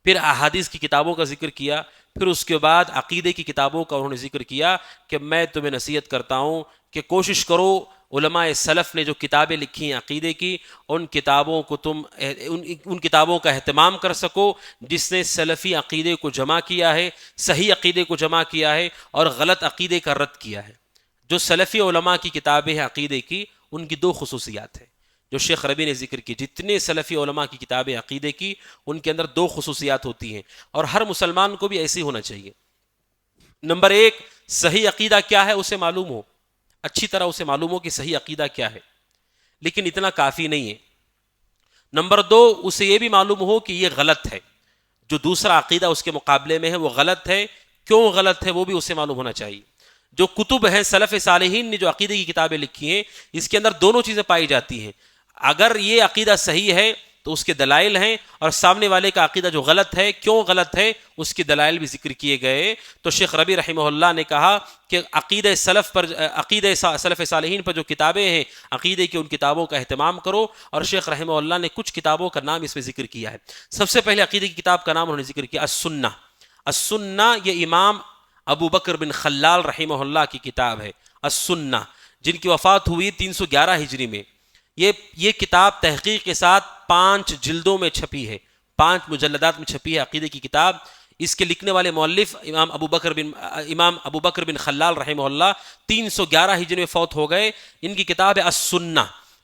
پھر احادیث کی کتابوں کا ذکر کیا. پھر اس کے بعد عقیدے کی کتابوں کا انہوں نے ذکر کیا کہ میں تمہیں نصیحت کرتا ہوں کہ کوشش کرو علماء سلف نے جو کتابیں لکھی ہیں عقیدے کی, ان کتابوں کو تم ان کتابوں کا اہتمام کر سکو جس نے سلفی عقیدے کو جمع کیا ہے, صحیح عقیدے کو جمع کیا ہے اور غلط عقیدے کا رد کیا ہے. جو سلفی علماء کی کتابیں ہیں عقیدے کی، ان کی دو خصوصیات ہیں جو شیخ ربیع نے ذکر کی. جتنے سلفی علماء کی کتابیں عقیدے کی، ان کے اندر دو خصوصیات ہوتی ہیں، اور ہر مسلمان کو بھی ایسے ہونا چاہیے. نمبر ایک، صحیح عقیدہ کیا ہے اسے معلوم ہو، اچھی طرح اسے معلوم ہو کہ صحیح عقیدہ کیا ہے، لیکن اتنا کافی نہیں ہے. نمبر دو، اسے یہ بھی معلوم ہو کہ یہ غلط ہے، جو دوسرا عقیدہ اس کے مقابلے میں ہے وہ غلط ہے، کیوں غلط ہے وہ بھی اسے معلوم ہونا چاہیے. جو کتب ہیں سلف صالحین نے جو عقیدے کی کتابیں لکھی ہیں، اس کے اندر دونوں چیزیں پائی جاتی ہیں. اگر یہ عقیدہ صحیح ہے تو اس کے دلائل ہیں، اور سامنے والے کا عقیدہ جو غلط ہے، کیوں غلط ہے، اس کے دلائل بھی ذکر کیے گئے. تو شیخ ربیع رحمہ اللہ نے کہا کہ عقیدہ سلف صالحین پر جو کتابیں ہیں عقیدے کی، ان کتابوں کا اہتمام کرو. اور شیخ رحمہ اللہ نے کچھ کتابوں کا نام اس میں ذکر کیا ہے. سب سے پہلے عقیدے کی کتاب کا نام انہوں نے ذکر کیا السنہ. السنہ یہ امام ابو بکر بن خلال رحمہ اللہ کی کتاب ہے السنہ، جن کی وفات ہوئی 311 ہجری میں. یہ کتاب تحقیق کے ساتھ 5 جلدوں میں چھپی ہے، 5 مجلدات میں چھپی ہے عقیدے کی کتاب. اس کے لکھنے والے مؤلف امام ابو بکر بن خلال رحمہ اللہ 311 ہجری میں فوت ہو گئے. ان کی کتاب ہے السنہ.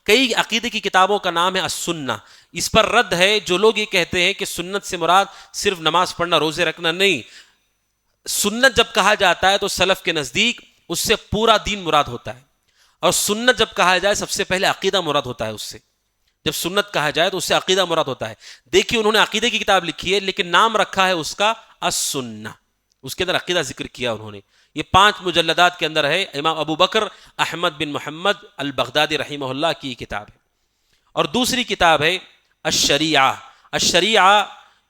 کئی عقیدے کی کتابوں کا نام ہے السنہ. اس پر رد ہے جو لوگ یہ کہتے ہیں کہ سنت سے مراد صرف نماز پڑھنا، روزے رکھنا نہیں. سنت جب کہا جاتا ہے تو سلف کے نزدیک اس سے پورا دین مراد ہوتا ہے، اور سنت جب کہا جائے سب سے پہلے عقیدہ مراد ہوتا ہے. اس سے جب سنت کہا جائے تو اس سے عقیدہ مراد ہوتا ہے. دیکھیے انہوں نے عقیدے کی کتاب لکھی ہے لیکن نام رکھا ہے اس کا السنہ، اس کے اندر عقیدہ ذکر کیا انہوں نے. یہ 5 مجلدات کے اندر ہے. امام ابو بکر احمد بن محمد البغدادی رحمہ اللہ کی کتاب ہے. اور دوسری کتاب ہے الشریعہ. الشریعہ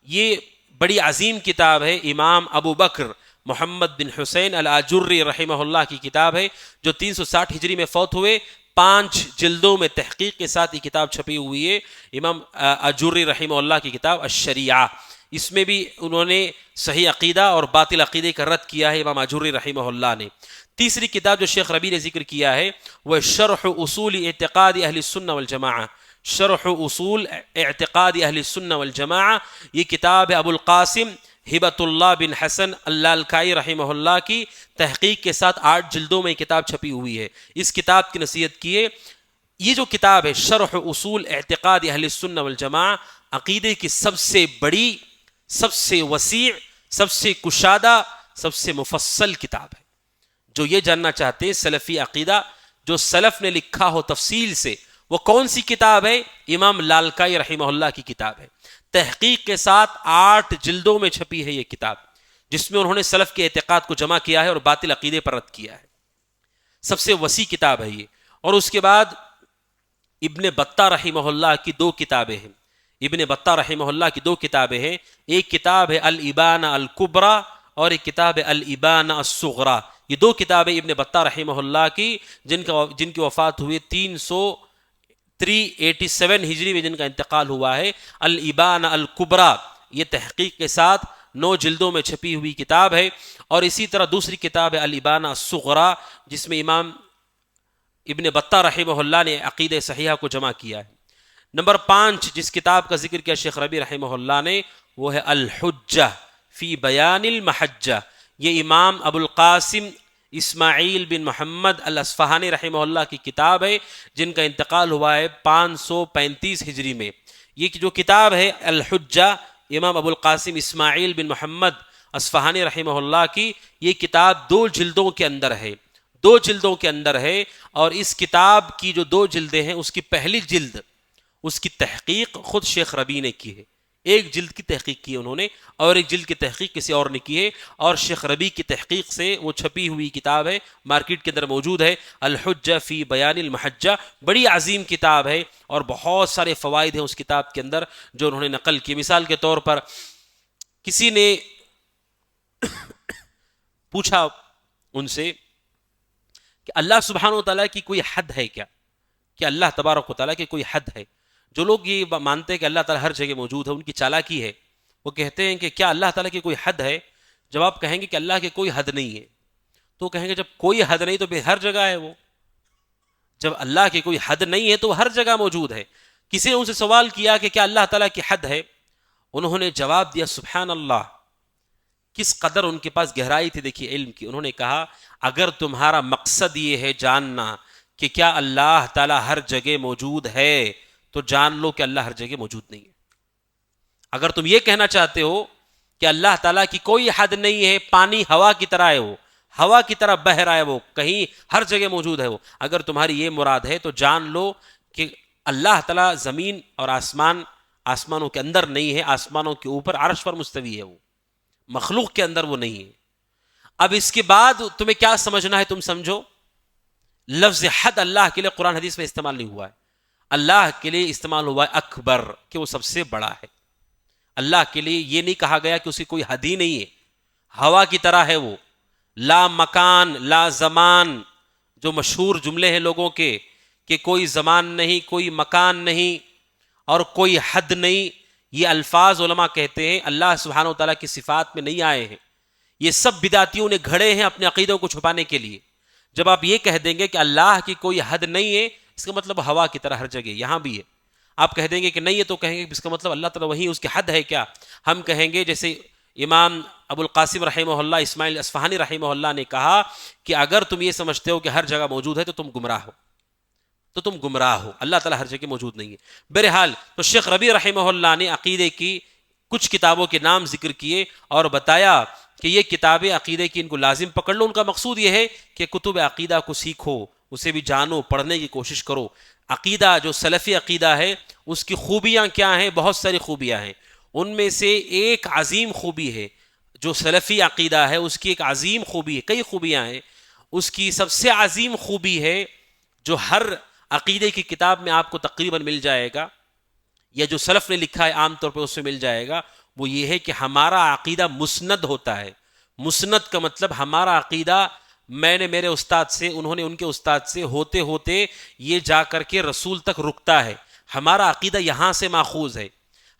یہ بڑی عظیم کتاب ہے، امام ابو بکر محمد بن حسین الآجری رحمہ اللہ کی کتاب ہے، جو 360 ہجری میں فوت ہوئے. 5 جلدوں میں تحقیق کے ساتھ یہ کتاب چھپی ہوئی ہے، امام آجری رحمہ اللہ کی کتاب الشریعہ. اس میں بھی انہوں نے صحیح عقیدہ اور باطل عقیدے کا رد کیا ہے امام آجری رحمہ اللہ نے. تیسری کتاب جو شیخ ربیع نے ذکر کیا ہے وہ شرح اصول اعتقاد اہل السنہ والجماعہ. شرح اصول اعتقاد اہل السنہ والجماعہ، یہ کتاب ہے ابو القاسم ہبت اللہ بن حسن اللالکائی رحمہ اللہ کی. تحقیق کے ساتھ 8 جلدوں میں یہ کتاب چھپی ہوئی ہے. اس کتاب کی نصیحت کیے. یہ جو کتاب ہے شرح اصول اعتقاد اہل السنہ والجماعہ، عقیدے کی سب سے بڑی، سب سے وسیع، سب سے کشادہ، سب سے مفصل کتاب ہے. جو یہ جاننا چاہتے ہیں سلفی عقیدہ جو سلف نے لکھا ہو تفصیل سے، وہ کون سی کتاب ہے؟ امام لالکائی رحمہ اللہ کی کتاب ہے. تحقیق کے ساتھ 8 جلدوں میں چھپی ہے یہ کتاب، جس میں انہوں نے سلف کے اعتقاد کو جمع کیا ہے اور باطل عقیدے پر رد کیا ہے. سب سے وسیع کتاب ہے یہ. اور اس کے بعد ابن بطہ رحمہ اللہ کی 2 کتابیں ہیں. ابن بطہ رحمہ اللہ کی 2 کتابیں ہیں. ایک کتاب ہے الابانہ الکبریٰ اور ایک کتاب ہے الابانہ الصغریٰ. یہ 2 کتابیں ابن بطہ رحمہ اللہ کی، جن کی وفات ہوئی 387 ہجری میں، جن کا انتقال ہوا ہے. الابانہ الکبریٰ یہ تحقیق کے ساتھ 9 جلدوں میں چھپی ہوئی کتاب ہے. اور اسی طرح دوسری کتاب ہے الابانہ الصغریٰ، جس میں امام ابن بطہ رحمہ اللہ نے عقیدہ صحیحہ کو جمع کیا ہے. نمبر 5 جس کتاب کا ذکر کیا شیخ ربیع رحمہ اللہ نے، وہ ہے الحجہ فی بیان المحجہ. یہ امام ابو القاسم اسماعیل بن محمد الاصفہانی رحمہ اللہ کی کتاب ہے، جن کا انتقال ہوا ہے 535 ہجری میں. یہ جو کتاب ہے الحجہ امام ابو القاسم اسماعیل بن محمد اصفہانی رحمہ اللہ کی، یہ کتاب 2 جلدوں کے اندر ہے. 2 جلدوں کے اندر ہے. اور اس کتاب کی جو 2 جلدیں ہیں، اس کی پہلی جلد، اس کی تحقیق خود شیخ ربیع نے کی ہے. 1 جلد کی تحقیق کی انہوں نے، اور 1 جلد کی تحقیق کسی اور نے کی ہے. اور شیخ ربیع کی تحقیق سے وہ چھپی ہوئی کتاب ہے، مارکیٹ کے اندر موجود ہے، الحجہ فی بیان المحجہ. بڑی عظیم کتاب ہے اور بہت سارے فوائد ہیں اس کتاب کے اندر جو انہوں نے نقل کی. مثال کے طور پر کسی نے پوچھا ان سے کہ اللہ سبحانہ و تعالیٰ کی کوئی حد ہے کیا؟ کہ اللہ تبارک و تعالیٰ کی کوئی حد ہے؟ جو لوگ یہ مانتے ہیں کہ اللہ تعالیٰ ہر جگہ موجود ہے، ان کی چالاکی ہے. وہ کہتے ہیں کہ کیا اللہ تعالیٰ کی کوئی حد ہے؟ جب آپ کہیں گے کہ اللہ کی کوئی حد نہیں ہے، تو کہیں گے جب کوئی حد نہیں تو ہر جگہ ہے وہ. جب اللہ کی کوئی حد نہیں ہے تو ہر جگہ موجود ہے. کسی نے ان سے سوال کیا کہ کیا اللہ تعالیٰ کی حد ہے؟ انہوں نے جواب دیا سبحان اللہ، کس قدر ان کے پاس گہرائی تھی دیکھیے علم کی. انہوں نے کہا اگر تمہارا مقصد یہ ہے جاننا کہ کیا اللہ تعالیٰ ہر جگہ موجود ہے تو جان لو کہ اللہ ہر جگہ موجود نہیں ہے. اگر تم یہ کہنا چاہتے ہو کہ اللہ تعالیٰ کی کوئی حد نہیں ہے، پانی ہوا کی طرح ہے، وہ ہوا کی طرح بہہ رہا ہے، وہ کہیں ہر جگہ موجود ہے، وہ اگر تمہاری یہ مراد ہے تو جان لو کہ اللہ تعالیٰ زمین اور آسمانوں کے اندر نہیں ہے، آسمانوں کے اوپر عرش پر مستوی ہے، وہ مخلوق کے اندر وہ نہیں ہے. اب اس کے بعد تمہیں کیا سمجھنا ہے تم سمجھو. لفظ حد اللہ کے لیے قرآن حدیث میں استعمال نہیں ہوا ہے، اللہ کے لیے استعمال ہوا ہے اکبر، کہ وہ سب سے بڑا ہے. اللہ کے لیے یہ نہیں کہا گیا کہ اس کی کوئی حد ہی نہیں ہے، ہوا کی طرح ہے وہ، لا مکان لا زمان، جو مشہور جملے ہیں لوگوں کے کہ کوئی زمان نہیں، کوئی مکان نہیں اور کوئی حد نہیں. یہ الفاظ علماء کہتے ہیں اللہ سبحانہ وتعالیٰ کی صفات میں نہیں آئے ہیں. یہ سب بدعتیوں نے گھڑے ہیں اپنے عقیدوں کو چھپانے کے لیے. جب آپ یہ کہہ دیں گے کہ اللہ کی کوئی حد نہیں ہے، اس کا مطلب ہوا کی طرح ہر جگہ یہاں بھی ہے. آپ کہہ دیں گے کہ نہیں ہے تو کہیں گے اس کا مطلب اللہ تعالیٰ وہیں اس کی حد ہے کیا. ہم کہیں گے جیسے امام ابو القاسم رحمہ اللہ اسماعیل اصفہانی رحمہ اللہ نے کہا کہ اگر تم یہ سمجھتے ہو کہ ہر جگہ موجود ہے تو تم گمراہ ہو، اللہ تعالیٰ ہر جگہ موجود نہیں ہے. بہرحال تو شیخ ربیع رحمہ اللہ نے عقیدے کی کچھ کتابوں کے نام ذکر کیے اور بتایا کہ یہ کتابیں عقیدے کی ان کو لازم پکڑ لو. ان کا مقصود یہ ہے کہ کتب عقیدہ کو سیکھو، اسے بھی جانو، پڑھنے کی کوشش کرو. عقیدہ جو سلفی عقیدہ ہے اس کی خوبیاں کیا ہیں؟ بہت ساری خوبیاں ہیں. ان میں سے ایک عظیم خوبی ہے جو سلفی عقیدہ ہے، اس کی ایک عظیم خوبی ہے، کئی خوبیاں ہیں. اس کی سب سے عظیم خوبی ہے جو ہر عقیدے کی کتاب میں آپ کو تقریباً مل جائے گا، یا جو سلف نے لکھا ہے عام طور پہ اس میں مل جائے گا. وہ یہ ہے کہ ہمارا عقیدہ مسند ہوتا ہے. مسند کا مطلب ہمارا عقیدہ میں نے میرے استاد سے، انہوں نے ان کے استاد سے، ہوتے ہوتے یہ جا کر کے رسول تک رکتا ہے. ہمارا عقیدہ یہاں سے ماخوذ ہے.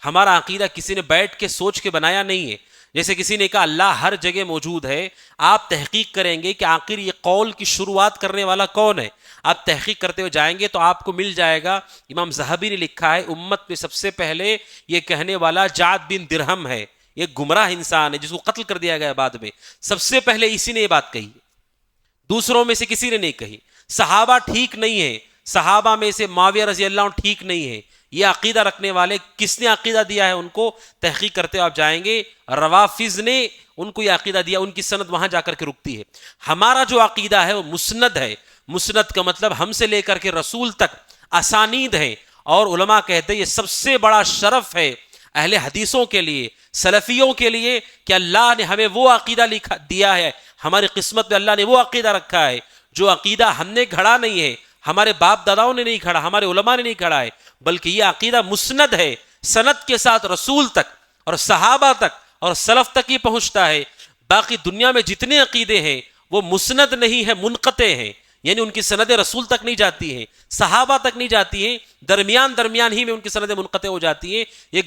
ہمارا عقیدہ کسی نے بیٹھ کے سوچ کے بنایا نہیں ہے. جیسے کسی نے کہا اللہ ہر جگہ موجود ہے، آپ تحقیق کریں گے کہ آخر یہ قول کی شروعات کرنے والا کون ہے. آپ تحقیق کرتے ہوئے جائیں گے تو آپ کو مل جائے گا. امام ذہبی نے لکھا ہے امت میں سب سے پہلے یہ کہنے والا جعد بن درہم ہے. یہ گمراہ انسان ہے جس کو قتل کر دیا گیا بعد میں. سب سے پہلے اسی نے یہ بات کہی، دوسروں میں سے کسی نے نہیں کہی. صحابہ ٹھیک نہیں ہے، صحابہ میں سے معاویہ رضی اللہ عنہ ٹھیک نہیں ہے. یہ عقیدہ رکھنے والے کس نے عقیدہ دیا ہے؟ ان کو تحقیق کرتے آپ جائیں گے روافض نے ان کو یہ عقیدہ دیا. ان کی سند وہاں جا کر کے رکتی ہے. ہمارا جو عقیدہ ہے وہ مسند ہے. مسند کا مطلب ہم سے لے کر کے رسول تک اسانید ہیں. اور علماء کہتے ہیں یہ سب سے بڑا شرف ہے اہل حدیثوں کے لیے، سلفیوں کے لیے، کہ اللہ نے ہمیں وہ عقیدہ دیا ہے، ہماری قسمت میں اللہ نے وہ عقیدہ رکھا ہے جو عقیدہ ہم نے گھڑا نہیں ہے، ہمارے باپ داداؤں نے نہیں گھڑا، ہمارے علماء نے نہیں گھڑا ہے، بلکہ یہ عقیدہ مسند ہے. سند کے ساتھ رسول تک اور صحابہ تک اور سلف تک ہی پہنچتا ہے. باقی دنیا میں جتنے عقیدے ہیں وہ مسند نہیں ہے، منقطع ہیں. یعنی ان کی سند رسول تک نہیں جاتی ہیں، صحابہ تک نہیں جاتی ہیں، درمیان ہی میں ان کی سند منقطع ہو جاتی ہیں. یہ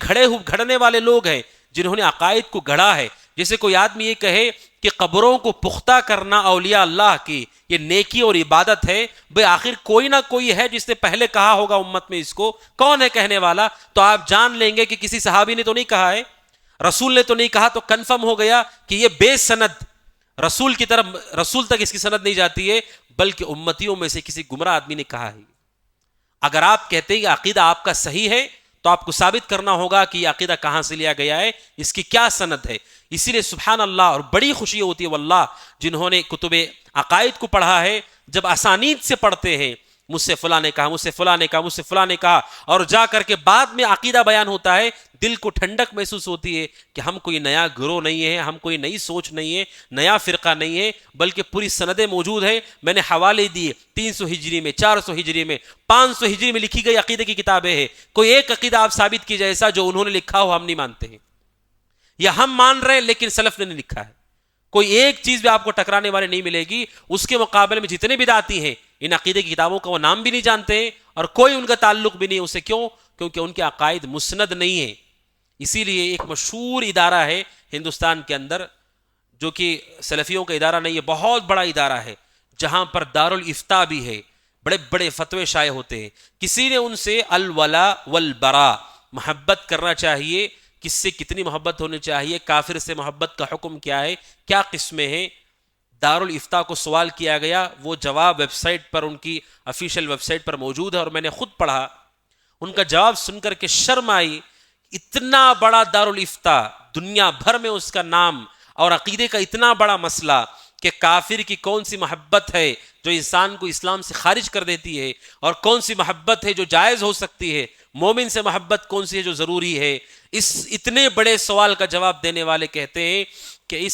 گھڑنے والے لوگ ہیں جنہوں نے عقائد کو گھڑا ہے. جیسے کوئی آدمی یہ کہے کہ قبروں کو پختہ کرنا اولیاء اللہ کی یہ نیکی اور عبادت ہے، بھئی آخر کوئی نہ کوئی ہے جس نے پہلے کہا ہوگا امت میں. اس کو کون ہے کہنے والا؟ تو آپ جان لیں گے کہ کسی صحابی نے تو نہیں کہا ہے، رسول نے تو نہیں کہا. تو کنفرم ہو گیا کہ یہ بے سند، رسول کی طرف، رسول تک اس کی سند نہیں جاتی ہے، بلکہ امتیوں میں سے کسی گمراہ آدمی نے کہا ہے. اگر آپ کہتے ہیں کہ عقیدہ آپ کا صحیح ہے تو آپ کو ثابت کرنا ہوگا کہ یہ عقیدہ کہاں سے لیا گیا ہے، اس کی کیا سند ہے. اسی لیے سبحان اللہ، اور بڑی خوشی ہوتی ہے واللہ جنہوں نے کتب عقائد کو پڑھا ہے، جب اسانید سے پڑھتے ہیں مجھ سے فلاں نے کہا، مجھ سے فلاں نے کہا، مجھ سے فلاں نے کہا، اور جا کر کے بعد میں عقیدہ بیان ہوتا ہے، دل کو ٹھنڈک محسوس ہوتی ہے کہ ہم کوئی نیا گروہ نہیں ہے، ہم کوئی نئی سوچ نہیں ہے، نیا فرقہ نہیں ہے، بلکہ پوری سندیں موجود ہیں. میں نے حوالے دیے 300 ہجری میں، 400 ہجری میں، 500 ہجری میں لکھی گئی عقیدے کی کتابیں ہیں. کوئی ایک عقیدہ آپ ثابت کیجئے ایسا جو انہوں نے لکھا ہو ہم نہیں مانتے ہیں، یا ہم مان رہے ہیں لیکن سلف نے نہیں لکھا ہے. کوئی ایک چیز بھی آپ کو ٹکرانے والے نہیں ملے گی. اس کے مقابلے میں جتنے بدعتی ہیں ان عقیدے کی کتابوں کا وہ نام بھی نہیں جانتے ہیں اور کوئی ان کا تعلق بھی نہیں ہے. اسے کیوں؟ کیونکہ ان کے عقائد مسند نہیں ہیں. اسی لیے ایک مشہور ادارہ ہے ہندوستان کے اندر جو کہ سلفیوں کا ادارہ نہیں ہے، بہت بڑا ادارہ ہے جہاں پر دارالافتاء بھی ہے، بڑے بڑے فتوے شائع ہوتے ہیں. کسی نے ان سے الولا والبرا، محبت کرنا چاہیے کس سے کتنی محبت ہونی چاہیے، کافر سے محبت کا حکم کیا ہے، کیا قسمیں ہیں. دارالافتاء کو سوال کیا گیا، وہ جواب ویب سائٹ پر، ان کی آفیشیل ویب سائٹ پر موجود ہے اور میں نے خود پڑھا. ان کا جواب سن کر کے شرم آئی. اتنا بڑا دارالافتاء، دنیا بھر میں اس کا نام، اور عقیدے کا اتنا بڑا مسئلہ کہ کافر کی کون سی محبت ہے جو انسان کو اسلام سے خارج کر دیتی ہے، اور کون سی محبت ہے جو جائز ہو سکتی ہے، مومن سے محبت کون سی ہے جو ضروری ہے. اس اتنے بڑے سوال کا جواب دینے والے کہتے ہیں کہ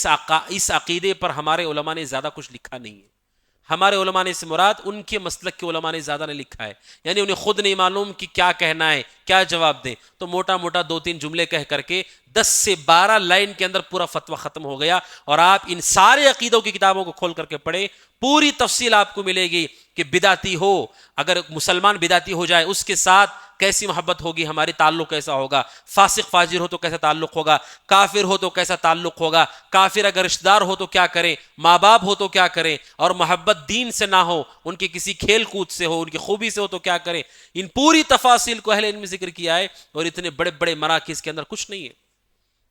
اس عقیدے پر ہمارے علماء نے زیادہ کچھ لکھا نہیں ہے. ہمارے علماء نے سے مراد ان کے مسلک کے علماء نے زیادہ نہیں لکھا ہے، یعنی انہیں خود نہیں معلوم کہ کیا کہنا ہے، کیا جواب دیں. تو موٹا موٹا 2-3 جملے کہہ کر کے 10 سے 12 لائن کے اندر پورا فتویٰ ختم ہو گیا. اور آپ ان سارے عقیدوں کی کتابوں کو کھول کر کے پڑھیں، پوری تفصیل آپ کو ملے گی کہ بدعتی ہو، اگر مسلمان بدعتی ہو جائے اس کے ساتھ کیسی محبت ہوگی، ہماری تعلق کیسا ہوگا، فاسق فاجر ہو تو کیسا تعلق ہوگا، کافر ہو تو کیسا تعلق ہوگا، کافر اگر رشتہ دار ہو تو کیا کریں، ماں باپ ہو تو کیا کریں، اور محبت دین سے نہ ہو، ان کی کسی کھیل کود سے ہو، ان کی خوبی سے ہو تو کیا کریں. ان پوری تفاصیل کو اہل علم میں ذکر کیا ہے، اور اتنے بڑے بڑے مراکز کے اندر کچھ نہیں ہے،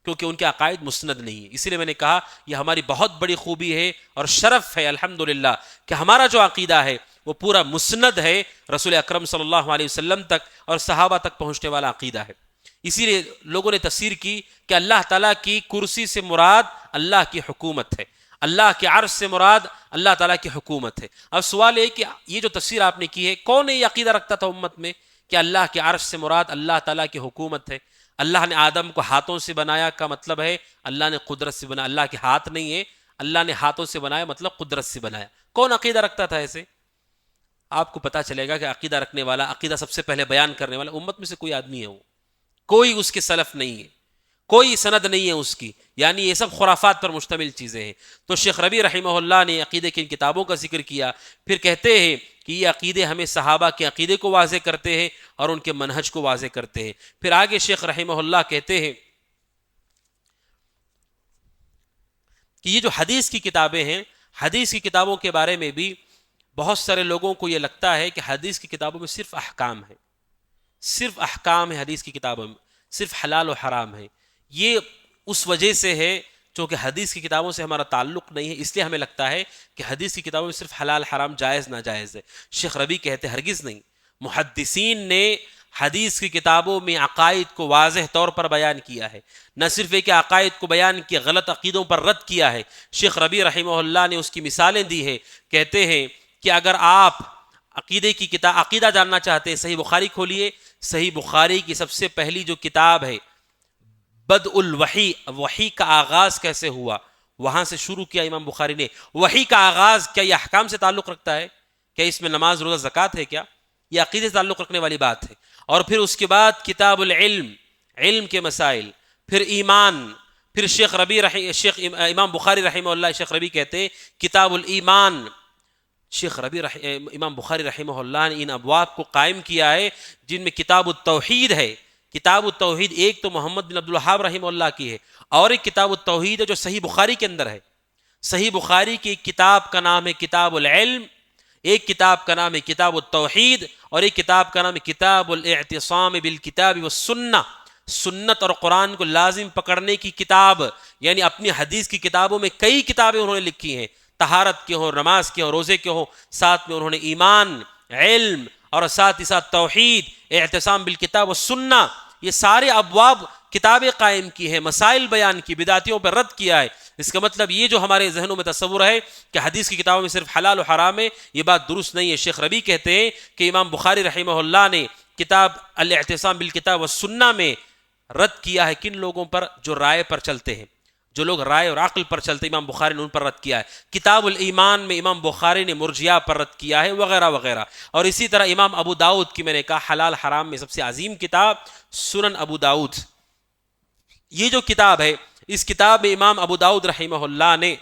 کیونکہ ان کے عقائد مسند نہیں ہے. اسی لیے میں نے کہا یہ ہماری بہت بڑی خوبی ہے اور شرف ہے الحمدللہ کہ ہمارا جو عقیدہ ہے وہ پورا مسند ہے رسول اکرم صلی اللہ علیہ وسلم تک اور صحابہ تک پہنچنے والا عقیدہ ہے. اسی لیے لوگوں نے تفسیر کی کہ اللہ تعالیٰ کی کرسی سے مراد اللہ کی حکومت ہے، اللہ کے عرش سے مراد اللہ تعالیٰ کی حکومت ہے. اب سوال ہے کہ یہ جو تفسیر آپ نے کی ہے، کون یہ عقیدہ رکھتا تھا امت میں کہ اللہ کے عرش سے مراد اللہ تعالیٰ کی حکومت ہے؟ اللہ نے آدم کو ہاتھوں سے بنایا کا مطلب ہے اللہ نے قدرت سے بنایا. اللہ کے ہاتھ نہیں ہے، اللہ نے ہاتھوں سے بنایا مطلب قدرت سے بنایا. کون عقیدہ رکھتا تھا ایسے؟ آپ کو پتا چلے گا کہ عقیدہ رکھنے والا، عقیدہ سب سے پہلے بیان کرنے والا امت میں سے کوئی آدمی ہے، وہ کوئی اس کے سلف نہیں ہے، کوئی سند نہیں ہے اس کی، یعنی یہ سب خرافات پر مشتمل چیزیں ہیں. تو شیخ ربیع رحمہ اللہ نے عقیدے کی ان کتابوں کا ذکر کیا، پھر کہتے ہیں کہ یہ عقیدے ہمیں صحابہ کے عقیدے کو واضح کرتے ہیں اور ان کے منہج کو واضح کرتے ہیں. پھر آگے شیخ رحمہ اللہ کہتے ہیں کہ یہ جو حدیث کی کتابیں ہیں، حدیث کی کتابوں کے بارے میں بھی بہت سارے لوگوں کو یہ لگتا ہے کہ حدیث کی کتابوں میں صرف احکام ہے، صرف احکام ہے حدیث کی کتابوں میں، صرف حلال و حرام ہے. یہ اس وجہ سے ہے چونکہ حدیث کی کتابوں سے ہمارا تعلق نہیں ہے، اس لیے ہمیں لگتا ہے کہ حدیث کی کتابوں میں صرف حلال حرام جائز ناجائز ہے. شیخ ربیع کہتے ہرگز نہیں. محدثین نے حدیث کی کتابوں میں عقائد کو واضح طور پر بیان کیا ہے، نہ صرف ایک عقائد کو بیان کیا، غلط عقیدوں پر رد کیا ہے. شیخ ربیع رحمہ اللہ نے اس کی مثالیں دی ہے. کہتے ہیں کہ اگر آپ عقیدے کی کتاب، عقیدہ جاننا چاہتے ہیں، صحیح بخاری کھولیے. صحیح بخاری کی سب سے پہلی جو کتاب ہے بدء الوحی، وحی کا آغاز کیسے ہوا، وہاں سے شروع کیا امام بخاری نے. وحی کا آغاز کیا یہ احکام سے تعلق رکھتا ہے؟ کیا اس میں نماز روزہ زکوٰۃ ہے؟ کیا یہ عقیدے سے تعلق رکھنے والی بات ہے؟ اور پھر اس کے بعد کتاب العلم، علم کے مسائل، پھر ایمان. پھر امام بخاری رحمہ اللہ، شیخ ربیع کہتے ہیں کتاب الایمان. امام بخاری رحمہ اللہ نے ان ابواب کو قائم کیا ہے جن میں کتاب التوحید ہے. کتاب التوحید ایک تو محمد بن عبد الوہاب رحمہ اللہ کی ہے، اور ایک کتاب التوحید ہے جو صحیح بخاری کے اندر ہے. صحیح بخاری کی ایک کتاب کا نام ہے کتاب العلم، ایک کتاب کا نام ہے کتاب التوحید، اور ایک کتاب کا نام ہے کتاب الاعتصام بالکتاب والسنہ. سنت اور قرآن کو لازم پکڑنے کی کتاب، یعنی اپنی حدیث کی کتابوں میں کئی کتابیں انہوں نے لکھی ہیں، طہارت کے ہوں، نماز کے ہوں، روزے کے ہوں، ساتھ میں انہوں نے ایمان، علم اور ساتھ ہی ساتھ توحید، اعتصام بالکتاب والسنہ، یہ سارے ابواب کتابیں قائم کی ہیں، مسائل بیان کی، بدعتیوں پر رد کیا ہے. اس کا مطلب یہ جو ہمارے ذہنوں میں تصور ہے کہ حدیث کی کتابوں میں صرف حلال و حرام ہے، یہ بات درست نہیں ہے. شیخ ربیع کہتے ہیں کہ امام بخاری رحمہ اللہ نے کتاب الاعتصام بالکتاب والسنہ میں رد کیا ہے کن لوگوں پر؟ جو رائے پر چلتے ہیں، جو لوگ رائے اور عقل پر چلتے، امام بخاری نے ان پر رد کیا ہے. کتاب الایمان میں امام بخاری نے مرجئہ پر رد کیا ہے، وغیرہ وغیرہ. اور اسی طرح امام ابو داؤد کی میں نے کہا حلال حرام میں سب سے عظیم کتاب سنن ابو داؤد، یہ جو کتاب ہے، اس کتاب میں امام ابو داؤد رحمہ اللہ نے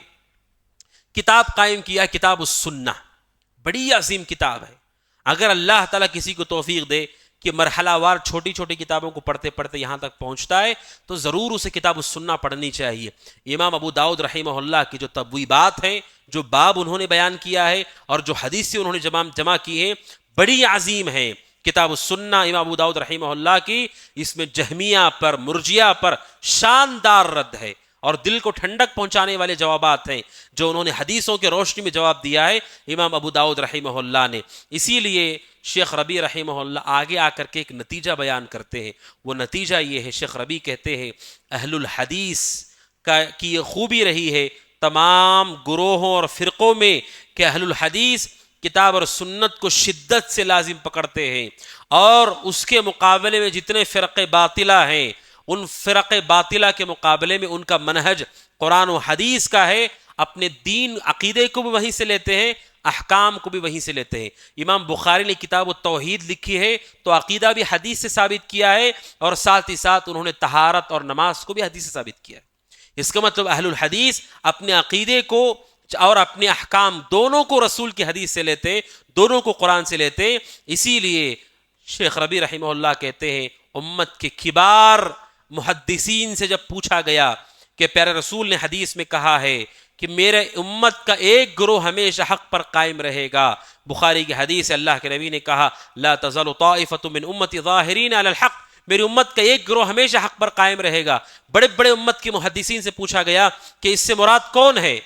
کتاب قائم کیا کتاب السنہ. بڑی عظیم کتاب ہے. اگر اللہ تعالیٰ کسی کو توفیق دے کہ مرحلہ وار چھوٹی چھوٹی کتابوں کو پڑھتے پڑھتے یہاں تک پہنچتا ہے تو ضرور اسے کتاب السنہ پڑھنی چاہیے. امام ابو داؤد رحمہ اللہ کی جو تبویبات ہیں، جو باب انہوں نے بیان کیا ہے اور جو حدیثیں انہوں نے جمع کی ہیں، بڑی عظیم ہیں. کتاب السنہ امام ابو داؤد رحمہ اللہ کی، اس میں جہمیہ پر، مرجیہ پر شاندار رد ہے اور دل کو ٹھنڈک پہنچانے والے جوابات ہیں جو انہوں نے حدیثوں کے روشنی میں جواب دیا ہے امام ابو داؤد رحمہ اللہ نے۔ اسی لیے شیخ ربیع رحمہ اللہ آگے آ کر کے ایک نتیجہ بیان کرتے ہیں، وہ نتیجہ یہ ہے، شیخ ربیع کہتے ہیں اہل الحدیث کی یہ خوبی رہی ہے تمام گروہوں اور فرقوں میں کہ اہل الحدیث کتاب اور سنت کو شدت سے لازم پکڑتے ہیں، اور اس کے مقابلے میں جتنے فرق باطلہ ہیں ان فرق باطلہ کے مقابلے میں ان کا منہج قرآن و حدیث کا ہے، اپنے دین عقیدے کو بھی وہیں سے لیتے ہیں، احکام کو بھی وہیں سے لیتے ہیں۔ امام بخاری نے کتاب التوحید لکھی ہے تو عقیدہ بھی حدیث سے ثابت کیا ہے، اور ساتھ ہی ساتھ انہوں نے طہارت اور نماز کو بھی حدیث سے ثابت کیا ہے۔ اس کا مطلب اہل الحدیث اپنے عقیدے کو اور اپنے احکام دونوں کو رسول کی حدیث سے لیتے، دونوں کو قرآن سے لیتے۔ اسی لیے شیخ ربیع رحمہ اللہ کہتے ہیں امت کے کبار محدثین سے جب پوچھا گیا کہ پیارے رسول نے حدیث میں کہا ہے کہ میرے امت کا ایک گروہ ہمیشہ حق پر قائم رہے گا، بخاری کی حدیث ہے، اللہ کے نبی نے کہا لا تزال طائفۃ من امتی ظاہرین علی الحق، میری امت کا ایک گروہ ہمیشہ حق پر قائم رہے گا۔ بڑے بڑے امت کے محدثین سے پوچھا گیا کہ اس سے مراد کون ہے،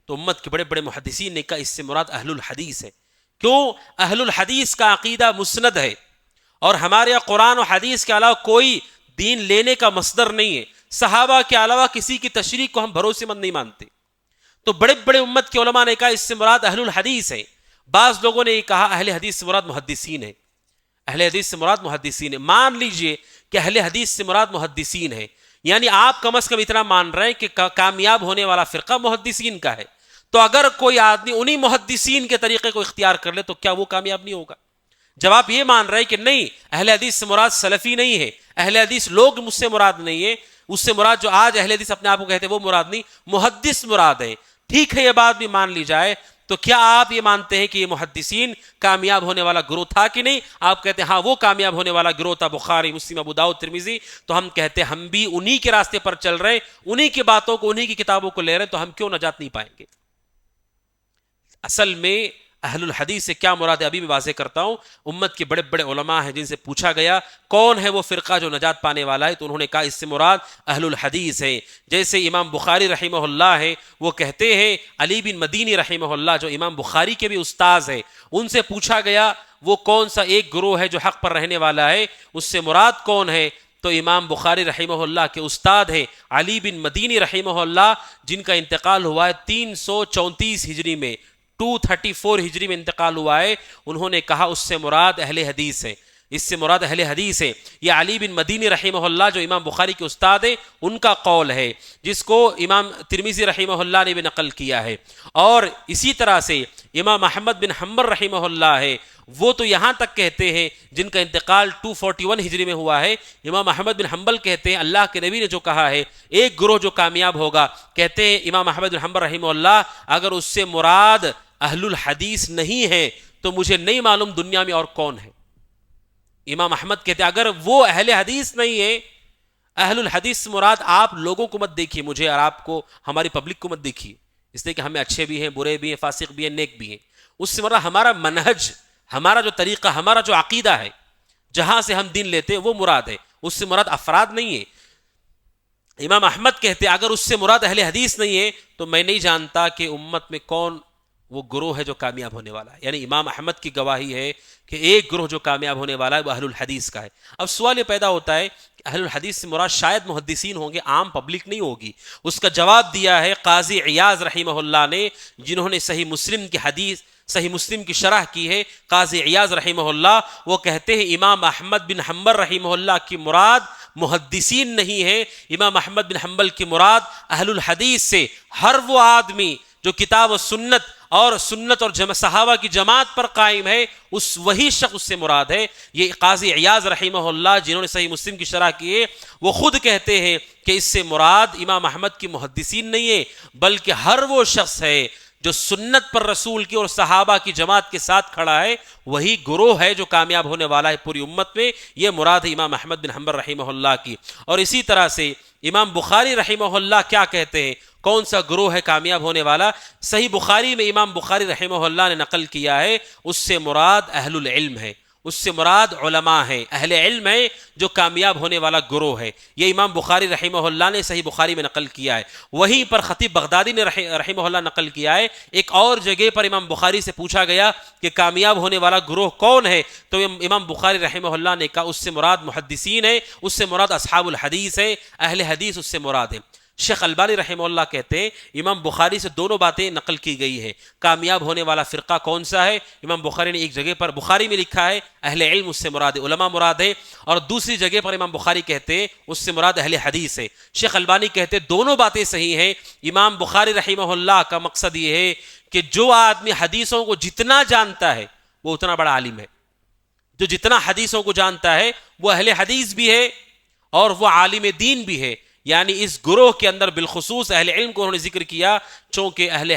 تو امت کے بڑے بڑے محدثین نے کہا اس سے مراد اہل الحدیث ہے۔ کیوں؟ اہل الحدیث کا عقیدہ مسند ہے، اور ہمارے یہاں قرآن و حدیث کے علاوہ کوئی دین لینے کا مصدر نہیں ہے، صحابہ کے علاوہ کسی کی تشریح کو ہم بھروسے مند نہیں مانتے۔ تو بڑے بڑے امت کے علماء نے کہا اس سے مراد اہل الحدیث ہے۔ بعض لوگوں نے یہ کہا اہل حدیث سے مراد محدثین ہے، اہل حدیث سے مراد محدثین ہے۔ مان لیجئے کہ اہل حدیث سے مراد محدثین ہے، یعنی آپ کم از کم اتنا مان رہے ہیں کہ کامیاب ہونے والا فرقہ محدثین کا ہے، تو اگر کوئی آدمی انہی محدثین کے طریقے کو اختیار کر لے تو کیا وہ کامیاب نہیں ہوگا؟ جب آپ یہ مان رہے ہیں کہ نہیں اہل حدیث سے مراد سلفی نہیں ہے، اہل حدیث لوگ مجھ سے مراد نہیں ہے، اس سے مراد جو آج اہل حدیث اپنے آپ کو کہتے ہیں وہ مراد نہیں، محدث مراد ہے، ٹھیک ہے یہ بات بھی مان لی جائے، تو کیا آپ یہ مانتے ہیں کہ یہ محدثین کامیاب ہونے والا گروہ تھا کہ نہیں؟ آپ کہتے ہیں ہاں وہ کامیاب ہونے والا گروہ تھا، بخاری، مسلم، ابو داؤد، ترمذی، تو ہم کہتے ہیں ہم بھی انہی کے راستے پر چل رہے ہیں، انہی کی باتوں کو، انہی کی کتابوں کو لے رہے ہیں، تو ہم کیوں نجات نہیں پائیں گے؟ اصل میں اہل الحدیث سے کیا مراد ہے ابھی بھی واضح کرتا ہوں۔ امت کے بڑے بڑے علماء ہیں جن سے پوچھا گیا کون ہے وہ فرقہ جو نجات پانے والا ہے، تو انہوں نے کہا اس سے مراد اہل الحدیث ہیں۔ جیسے امام بخاری رحمہ اللہ ہے، وہ کہتے ہیں علی بن مدینی رحمہ اللہ جو امام بخاری کے بھی استاذ ہیں، ان سے پوچھا گیا وہ کون سا ایک گروہ ہے جو حق پر رہنے والا ہے، اس سے مراد کون ہے؟ تو امام بخاری رحمہ اللہ کے استاد ہیں علی بن مدینی رحمہ اللہ، جن کا انتقال ہوا ہے 334 ہجری میں، 234 ہجری میں انتقال ہوا ہے۔ انہوں نے کہا اس سے مراد اہل حدیث ہے، اس سے مراد اہل حدیث ہے۔ یہ علی بن مدینی رحمہ اللہ جو امام بخاری کے استاد ہیں ان کا قول ہے، جس کو امام ترمذی رحمہ اللہ نے بھی نقل کیا ہے۔ اور اسی طرح سے امام احمد بن حنبل رحمہ اللہ ہے، وہ تو یہاں تک کہتے ہیں، جن کا انتقال 241 ہجری میں ہوا ہے، امام احمد بن حنبل کہتے ہیں اللہ کے نبی نے جو کہا ہے ایک گروہ جو کامیاب ہوگا، کہتے ہیں امام احمد بن حنبل رحمہ اللہ اگر اس سے مراد اہل الحدیث نہیں ہے تو مجھے نہیں معلوم دنیا میں اور کون ہے۔ امام احمد کہتے ہیں اگر وہ اہل حدیث نہیں ہے، اہل الحدیث سے مراد آپ لوگوں کو مت دیکھیے، مجھے اور آپ کو، ہماری پبلک کو مت دیکھیے، اس لیے کہ ہمیں اچھے بھی ہیں، برے بھی ہیں، فاسق بھی ہیں، نیک بھی ہیں۔ اس سے مراد ہمارا منہج، ہمارا جو طریقہ، ہمارا جو عقیدہ ہے، جہاں سے ہم دین لیتے ہیں وہ مراد ہے، اس سے مراد افراد نہیں ہے۔ امام احمد کہتے ہیں اگر اس سے مراد اہل حدیث نہیں ہے تو میں نہیں جانتا کہ امت میں کون وہ گروہ ہے جو کامیاب ہونے والا ہے۔ یعنی امام احمد کی گواہی ہے کہ ایک گروہ جو کامیاب ہونے والا ہے وہ اہل الحدیث کا ہے۔ اب سوال یہ پیدا ہوتا ہے کہ اہل الحدیث سے مراد شاید محدثین ہوں گے، عام پبلک نہیں ہوگی۔ اس کا جواب دیا ہے قاضی عیاض رحمہ اللہ نے، جنہوں نے صحیح مسلم کی حدیث، صحیح مسلم کی شرح کی ہے۔ قاضی عیاض رحمہ اللہ وہ کہتے ہیں امام احمد بن حنبل رحمہ اللہ کی مراد محدثین نہیں ہے، امام احمد بن حنبل کی مراد اہل الحدیث سے ہر وہ آدمی جو کتاب و سنت اور صحابہ کی جماعت پر قائم ہے، وہی شخص سے مراد ہے۔ یہ قاضی عیاض رحمہ اللہ جنہوں نے صحیح مسلم کی شرح کی ہے، وہ خود کہتے ہیں کہ اس سے مراد امام احمد کی محدثین نہیں ہے، بلکہ ہر وہ شخص ہے جو سنت پر رسول کی اور صحابہ کی جماعت کے ساتھ کھڑا ہے، وہی گروہ ہے جو کامیاب ہونے والا ہے پوری امت میں۔ یہ مراد ہے امام احمد بن حنبل رحمہ اللہ کی۔ اور اسی طرح سے امام بخاری رحمہ اللہ کیا کہتے ہیں، کون سا گروہ ہے کامیاب ہونے والا؟ صحیح بخاری میں امام بخاری رحمہ اللہ نے نقل کیا ہے، اس سے مراد اہل العلم ہے۔ اس سے مراد علماء ہیں، اہل علم ہیں، جو کامیاب ہونے والا گروہ ہے۔ یہ امام بخاری رحمہ اللہ نے صحیح بخاری میں نقل کیا ہے۔ وہیں پر خطیب بغدادی نے رحمہ اللہ نقل کیا ہے، ایک اور جگہ پر امام بخاری سے پوچھا گیا کہ کامیاب ہونے والا گروہ کون ہے، تو امام بخاری رحمہ اللہ نے کہا اس سے مراد محدثین ہے، اس سے مراد اصحاب الحدیث ہے، اہل حدیث اس سے مراد ہے۔ شیخ البانی رحمہ اللہ کہتے ہیں امام بخاری سے دونوں باتیں نقل کی گئی ہے۔ کامیاب ہونے والا فرقہ کون سا ہے؟ امام بخاری نے ایک جگہ پر بخاری میں لکھا ہے اہل علم اس سے مراد ہے، علماء مراد ہے، اور دوسری جگہ پر امام بخاری کہتے ہیں اس سے مراد اہل حدیث ہے۔ شیخ البانی کہتے ہیں دونوں باتیں صحیح ہیں۔ امام بخاری رحمہ اللہ کا مقصد یہ ہے کہ جو آدمی حدیثوں کو جتنا جانتا ہے وہ اتنا بڑا عالم ہے، جو جتنا حدیثوں کو جانتا ہے وہ اہل حدیث بھی ہے اور وہ عالم دین بھی ہے۔ یعنی اس گروہ کے اندر بالخصوص اہل علم کو انہوں نے ذکر کیا، چونکہ اہل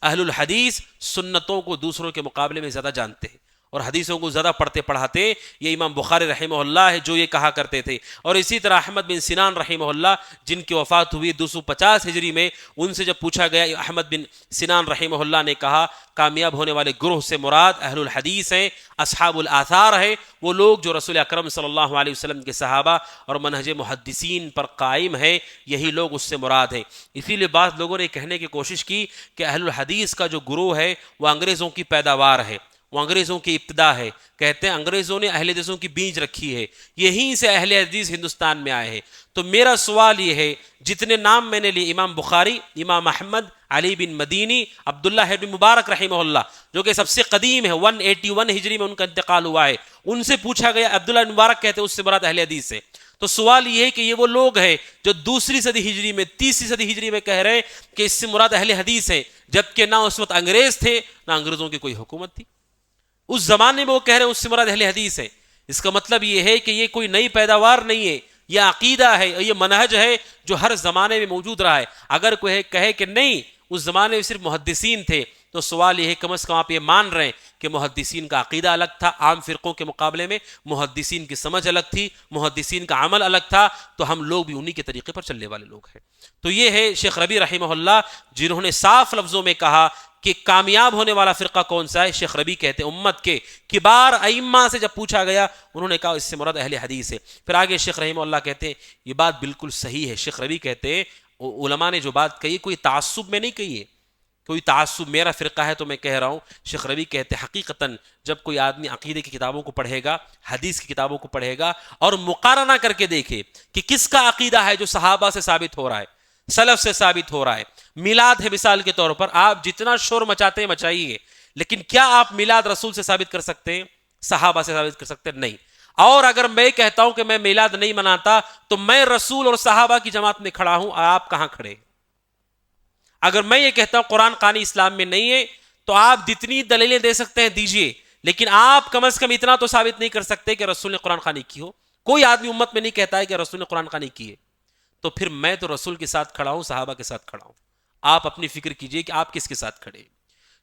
الحدیث سنتوں کو دوسروں کے مقابلے میں زیادہ جانتے ہیں اور حدیثوں کو زیادہ پڑھتے پڑھاتے، یہ امام بخاری رحمہ اللہ ہے جو یہ کہا کرتے تھے۔ اور اسی طرح احمد بن سنان رحمہ اللہ جن کی وفات ہوئی 250 ہجری میں، ان سے جب پوچھا گیا احمد بن سنان رحمہ اللہ نے کہا کامیاب ہونے والے گروہ سے مراد اہل الحدیث ہیں، اصحاب الآثار ہے، وہ لوگ جو رسول اکرم صلی اللہ علیہ وسلم کے صحابہ اور منہج محدثین پر قائم ہیں، یہی لوگ اس سے مراد ہیں۔ اسی لیے بعض لوگوں نے کہنے کی کوشش کی کہ اہل الحدیث کا جو گروہ ہے وہ انگریزوں کی پیداوار ہے، وہ انگریزوں کی ابتدا ہے۔ کہتے ہیں انگریزوں نے اہل حدیثوں کی بیج رکھی ہے، یہیں سے اہل حدیث ہندوستان میں آئے ہیں۔ تو میرا سوال یہ ہے، جتنے نام میں نے لیے امام بخاری، امام احمد، علی بن مدینی، عبداللہ بن مبارک رحمہ اللہ جو کہ سب سے قدیم ہے، 181 ہجری میں ان کا انتقال ہوا ہے، ان سے پوچھا گیا عبداللہ بن مبارک کہتے ہیں اس سے مراد اہل حدیث ہے۔ تو سوال یہ ہے کہ یہ وہ لوگ ہیں جو دوسری صدی ہجری میں، تیسری صدی ہجری میں کہہ رہے ہیں کہ اس سے مراد اہل حدیث ہے، جبکہ نہ اس وقت انگریز تھے نہ انگریزوں کی کوئی حکومت تھی۔ اس زمانے میں وہ کہہ رہے ہیں اس سے مراد اہل حدیث ہے۔ اس کا مطلب یہ ہے کہ یہ کوئی نئی پیداوار نہیں ہے، یہ عقیدہ ہے، یہ منہج ہے جو ہر زمانے میں موجود رہا ہے۔ اگر کوئی کہے کہ نہیں اس زمانے میں صرف محدثین تھے، تو سوال یہ ہے کم از کم آپ یہ مان رہے ہیں کہ محدثین کا عقیدہ الگ تھا، عام فرقوں کے مقابلے میں محدثین کی سمجھ الگ تھی، محدثین کا عمل الگ تھا، تو ہم لوگ بھی انہی کے طریقے پر چلنے والے لوگ ہیں۔ تو یہ ہے شیخ ربیع رحمہ اللہ جنہوں نے صاف لفظوں میں کہا کہ کامیاب ہونے والا فرقہ کون سا ہے۔ شیخ ربیع کہتے ہیں امت کے کبار ائمہ سے جب پوچھا گیا انہوں نے کہا اس سے مراد اہل حدیث ہے۔ پھر آگے شیخ رحمہ اللہ کہتے ہیں یہ بات بالکل صحیح ہے۔ شیخ ربیع کہتے ہیں علماء نے جو بات کہی کوئی تعصب میں نہیں کہی ہے، کوئی تعصب میرا فرقہ ہے تو میں کہہ رہا ہوں۔ شیخ ربیع کہتے ہیں حقیقتاً جب کوئی آدمی عقیدے کی کتابوں کو پڑھے گا، حدیث کی کتابوں کو پڑھے گا اور مقارنہ کر کے دیکھے کہ کس کا عقیدہ ہے جو صحابہ سے ثابت ہو رہا ہے، سلف سے ثابت ہو رہا ہے۔ میلاد ہے مثال کے طور پر، آپ جتنا شور مچاتے ہیں مچائیے، لیکن کیا آپ میلاد رسول سے ثابت کر سکتے ہیں؟ صحابہ سے ثابت کر سکتے ہیں؟ نہیں۔ اور اگر میں کہتا ہوں کہ میں میلاد نہیں مناتا تو میں رسول اور صحابہ کی جماعت میں کھڑا ہوں، آپ کہاں کھڑے؟ اگر میں یہ کہتا ہوں قرآن خوانی اسلام میں نہیں ہے تو آپ جتنی دلیلیں دے سکتے ہیں دیجئے، لیکن آپ کم از کم اتنا تو ثابت نہیں کر سکتے کہ رسول نے قرآن خوانی کی ہو۔ کوئی آدمی امت میں نہیں کہتا ہے کہ رسول نے قرآن خوانی کی ہے، تو پھر میں تو رسول کے ساتھ کھڑا ہوں، صحابہ کے ساتھ کھڑا ہوں۔ آپ اپنی فکر کیجئے کہ آپ کس کے ساتھ کھڑے ہیں۔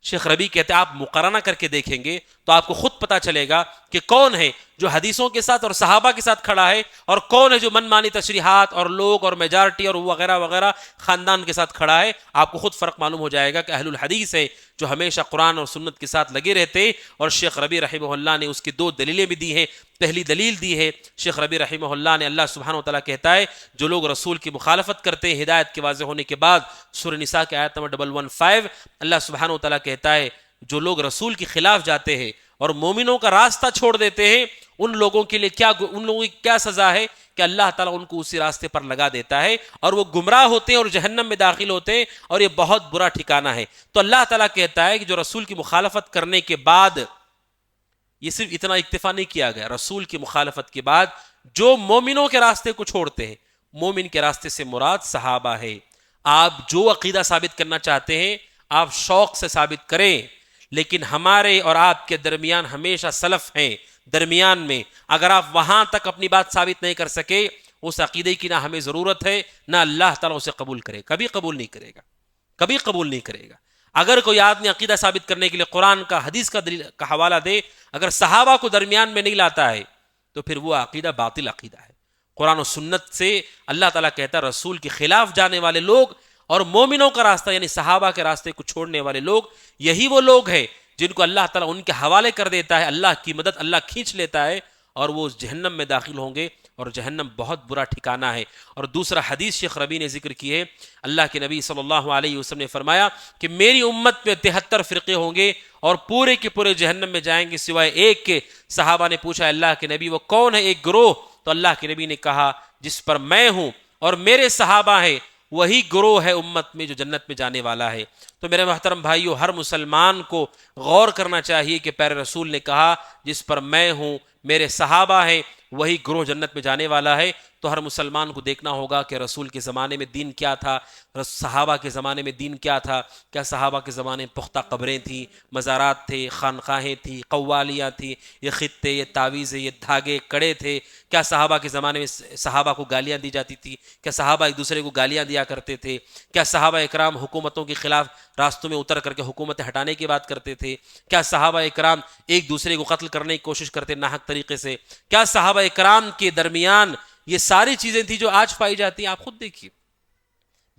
شیخ ربیع کہتے ہیں آپ مقارنہ کر کے دیکھیں گے تو آپ کو خود پتا چلے گا کہ کون ہے جو حدیثوں کے ساتھ اور صحابہ کے ساتھ کھڑا ہے، اور کون ہے جو من مانی تشریحات اور لوگ اور میجارٹی اور وغیرہ وغیرہ خاندان کے ساتھ کھڑا ہے۔ آپ کو خود فرق معلوم ہو جائے گا کہ اہل الحدیث ہے جو ہمیشہ قرآن اور سنت کے ساتھ لگے رہتے۔ اور شیخ ربیع رحمہ اللہ نے اس کی دو دلیلیں بھی دی ہیں۔ پہلی دلیل دی ہے شیخ ربیع رحمہ اللہ نے، اللہ سبحانہ و تعالیٰ کہتا ہے جو لوگ رسول کی مخالفت کرتے ہیں ہدایت کے واضح ہونے کے بعد، سورہ نساء کی آیت نمبر 115، اللہ سبحانہ و تعالیٰ کہتا ہے جو لوگ رسول کے خلاف جاتے ہیں اور مومنوں کا راستہ چھوڑ دیتے ہیں، ان لوگوں کے لیے ان لوگوں کی کیا سزا ہے کہ اللہ تعالیٰ ان کو اسی راستے پر لگا دیتا ہے اور وہ گمراہ ہوتے ہیں اور جہنم میں داخل ہوتے ہیں، اور یہ بہت برا ٹھکانہ ہے۔ تو اللہ تعالیٰ کہتا ہے کہ جو رسول کی مخالفت کرنے کے بعد، یہ صرف اتنا اکتفا نہیں کیا گیا، رسول کی مخالفت کے بعد جو مومنوں کے راستے کو چھوڑتے ہیں، مومن کے راستے سے مراد صحابہ ہے۔ آپ جو عقیدہ ثابت کرنا چاہتے ہیں آپ شوق سے ثابت کریں، لیکن ہمارے اور آپ کے درمیان ہمیشہ سلف ہیں درمیان میں۔ اگر آپ وہاں تک اپنی بات ثابت نہیں کر سکے، اس عقیدے کی نہ ہمیں ضرورت ہے نہ اللہ تعالیٰ اسے قبول کرے، کبھی قبول نہیں کرے گا، کبھی قبول نہیں کرے گا۔ اگر کوئی آدمی عقیدہ ثابت کرنے کے لیے قرآن کا، حدیث کا دلیل کا حوالہ دے، اگر صحابہ کو درمیان میں نہیں لاتا ہے تو پھر وہ عقیدہ باطل عقیدہ ہے۔ قرآن و سنت سے اللہ تعالیٰ کہتا ہے رسول کے خلاف جانے والے لوگ اور مومنوں کا راستہ یعنی صحابہ کے راستے کو چھوڑنے والے لوگ، یہی وہ لوگ ہیں جن کو اللہ تعالیٰ ان کے حوالے کر دیتا ہے، اللہ کی مدد اللہ کھینچ لیتا ہے اور وہ جہنم میں داخل ہوں گے، اور جہنم بہت برا ٹھکانہ ہے۔ اور دوسرا حدیث شیخ ربیع نے ذکر کی ہے، اللہ کے نبی صلی اللہ علیہ وسلم نے فرمایا کہ میری امت میں 73 فرقے ہوں گے اور پورے کے پورے جہنم میں جائیں گے سوائے ایک کے۔ صحابہ نے پوچھا اللہ کے نبی وہ کون ہے ایک گروہ؟ تو اللہ کے نبی نے کہا جس پر میں ہوں اور میرے صحابہ ہیں وہی گروہ ہے امت میں جو جنت میں جانے والا ہے۔ تو میرے محترم بھائیو، ہر مسلمان کو غور کرنا چاہیے کہ پیارے رسول نے کہا جس پر میں ہوں میرے صحابہ ہیں وہی گروہ جنت میں جانے والا ہے۔ تو ہر مسلمان کو دیکھنا ہوگا کہ رسول کے زمانے میں دین کیا تھا، صحابہ کے زمانے میں دین کیا تھا۔ کیا صحابہ کے زمانے میں پختہ قبریں تھیں، مزارات تھے، خانقاہیں تھیں، قوالیاں تھیں، یہ خطے، یہ تعویذیں، یہ دھاگے، کڑے تھے؟ کیا صحابہ کے زمانے میں صحابہ کو گالیاں دی جاتی تھی؟ کیا صحابہ ایک دوسرے کو گالیاں دیا کرتے تھے؟ کیا صحابہ اکرام حکومتوں کے خلاف راستوں میں اتر کر کے حکومتیں ہٹانے کی بات کرتے تھے؟ کیا صحابہ اکرام ایک دوسرے کو قتل کرنے کی کوشش کرتے ناحق طریقے سے؟ کیا صحابہ اکرام کے درمیان یہ ساری چیزیں تھیں جو آج پائی جاتی ہیں؟ آپ خود دیکھیے،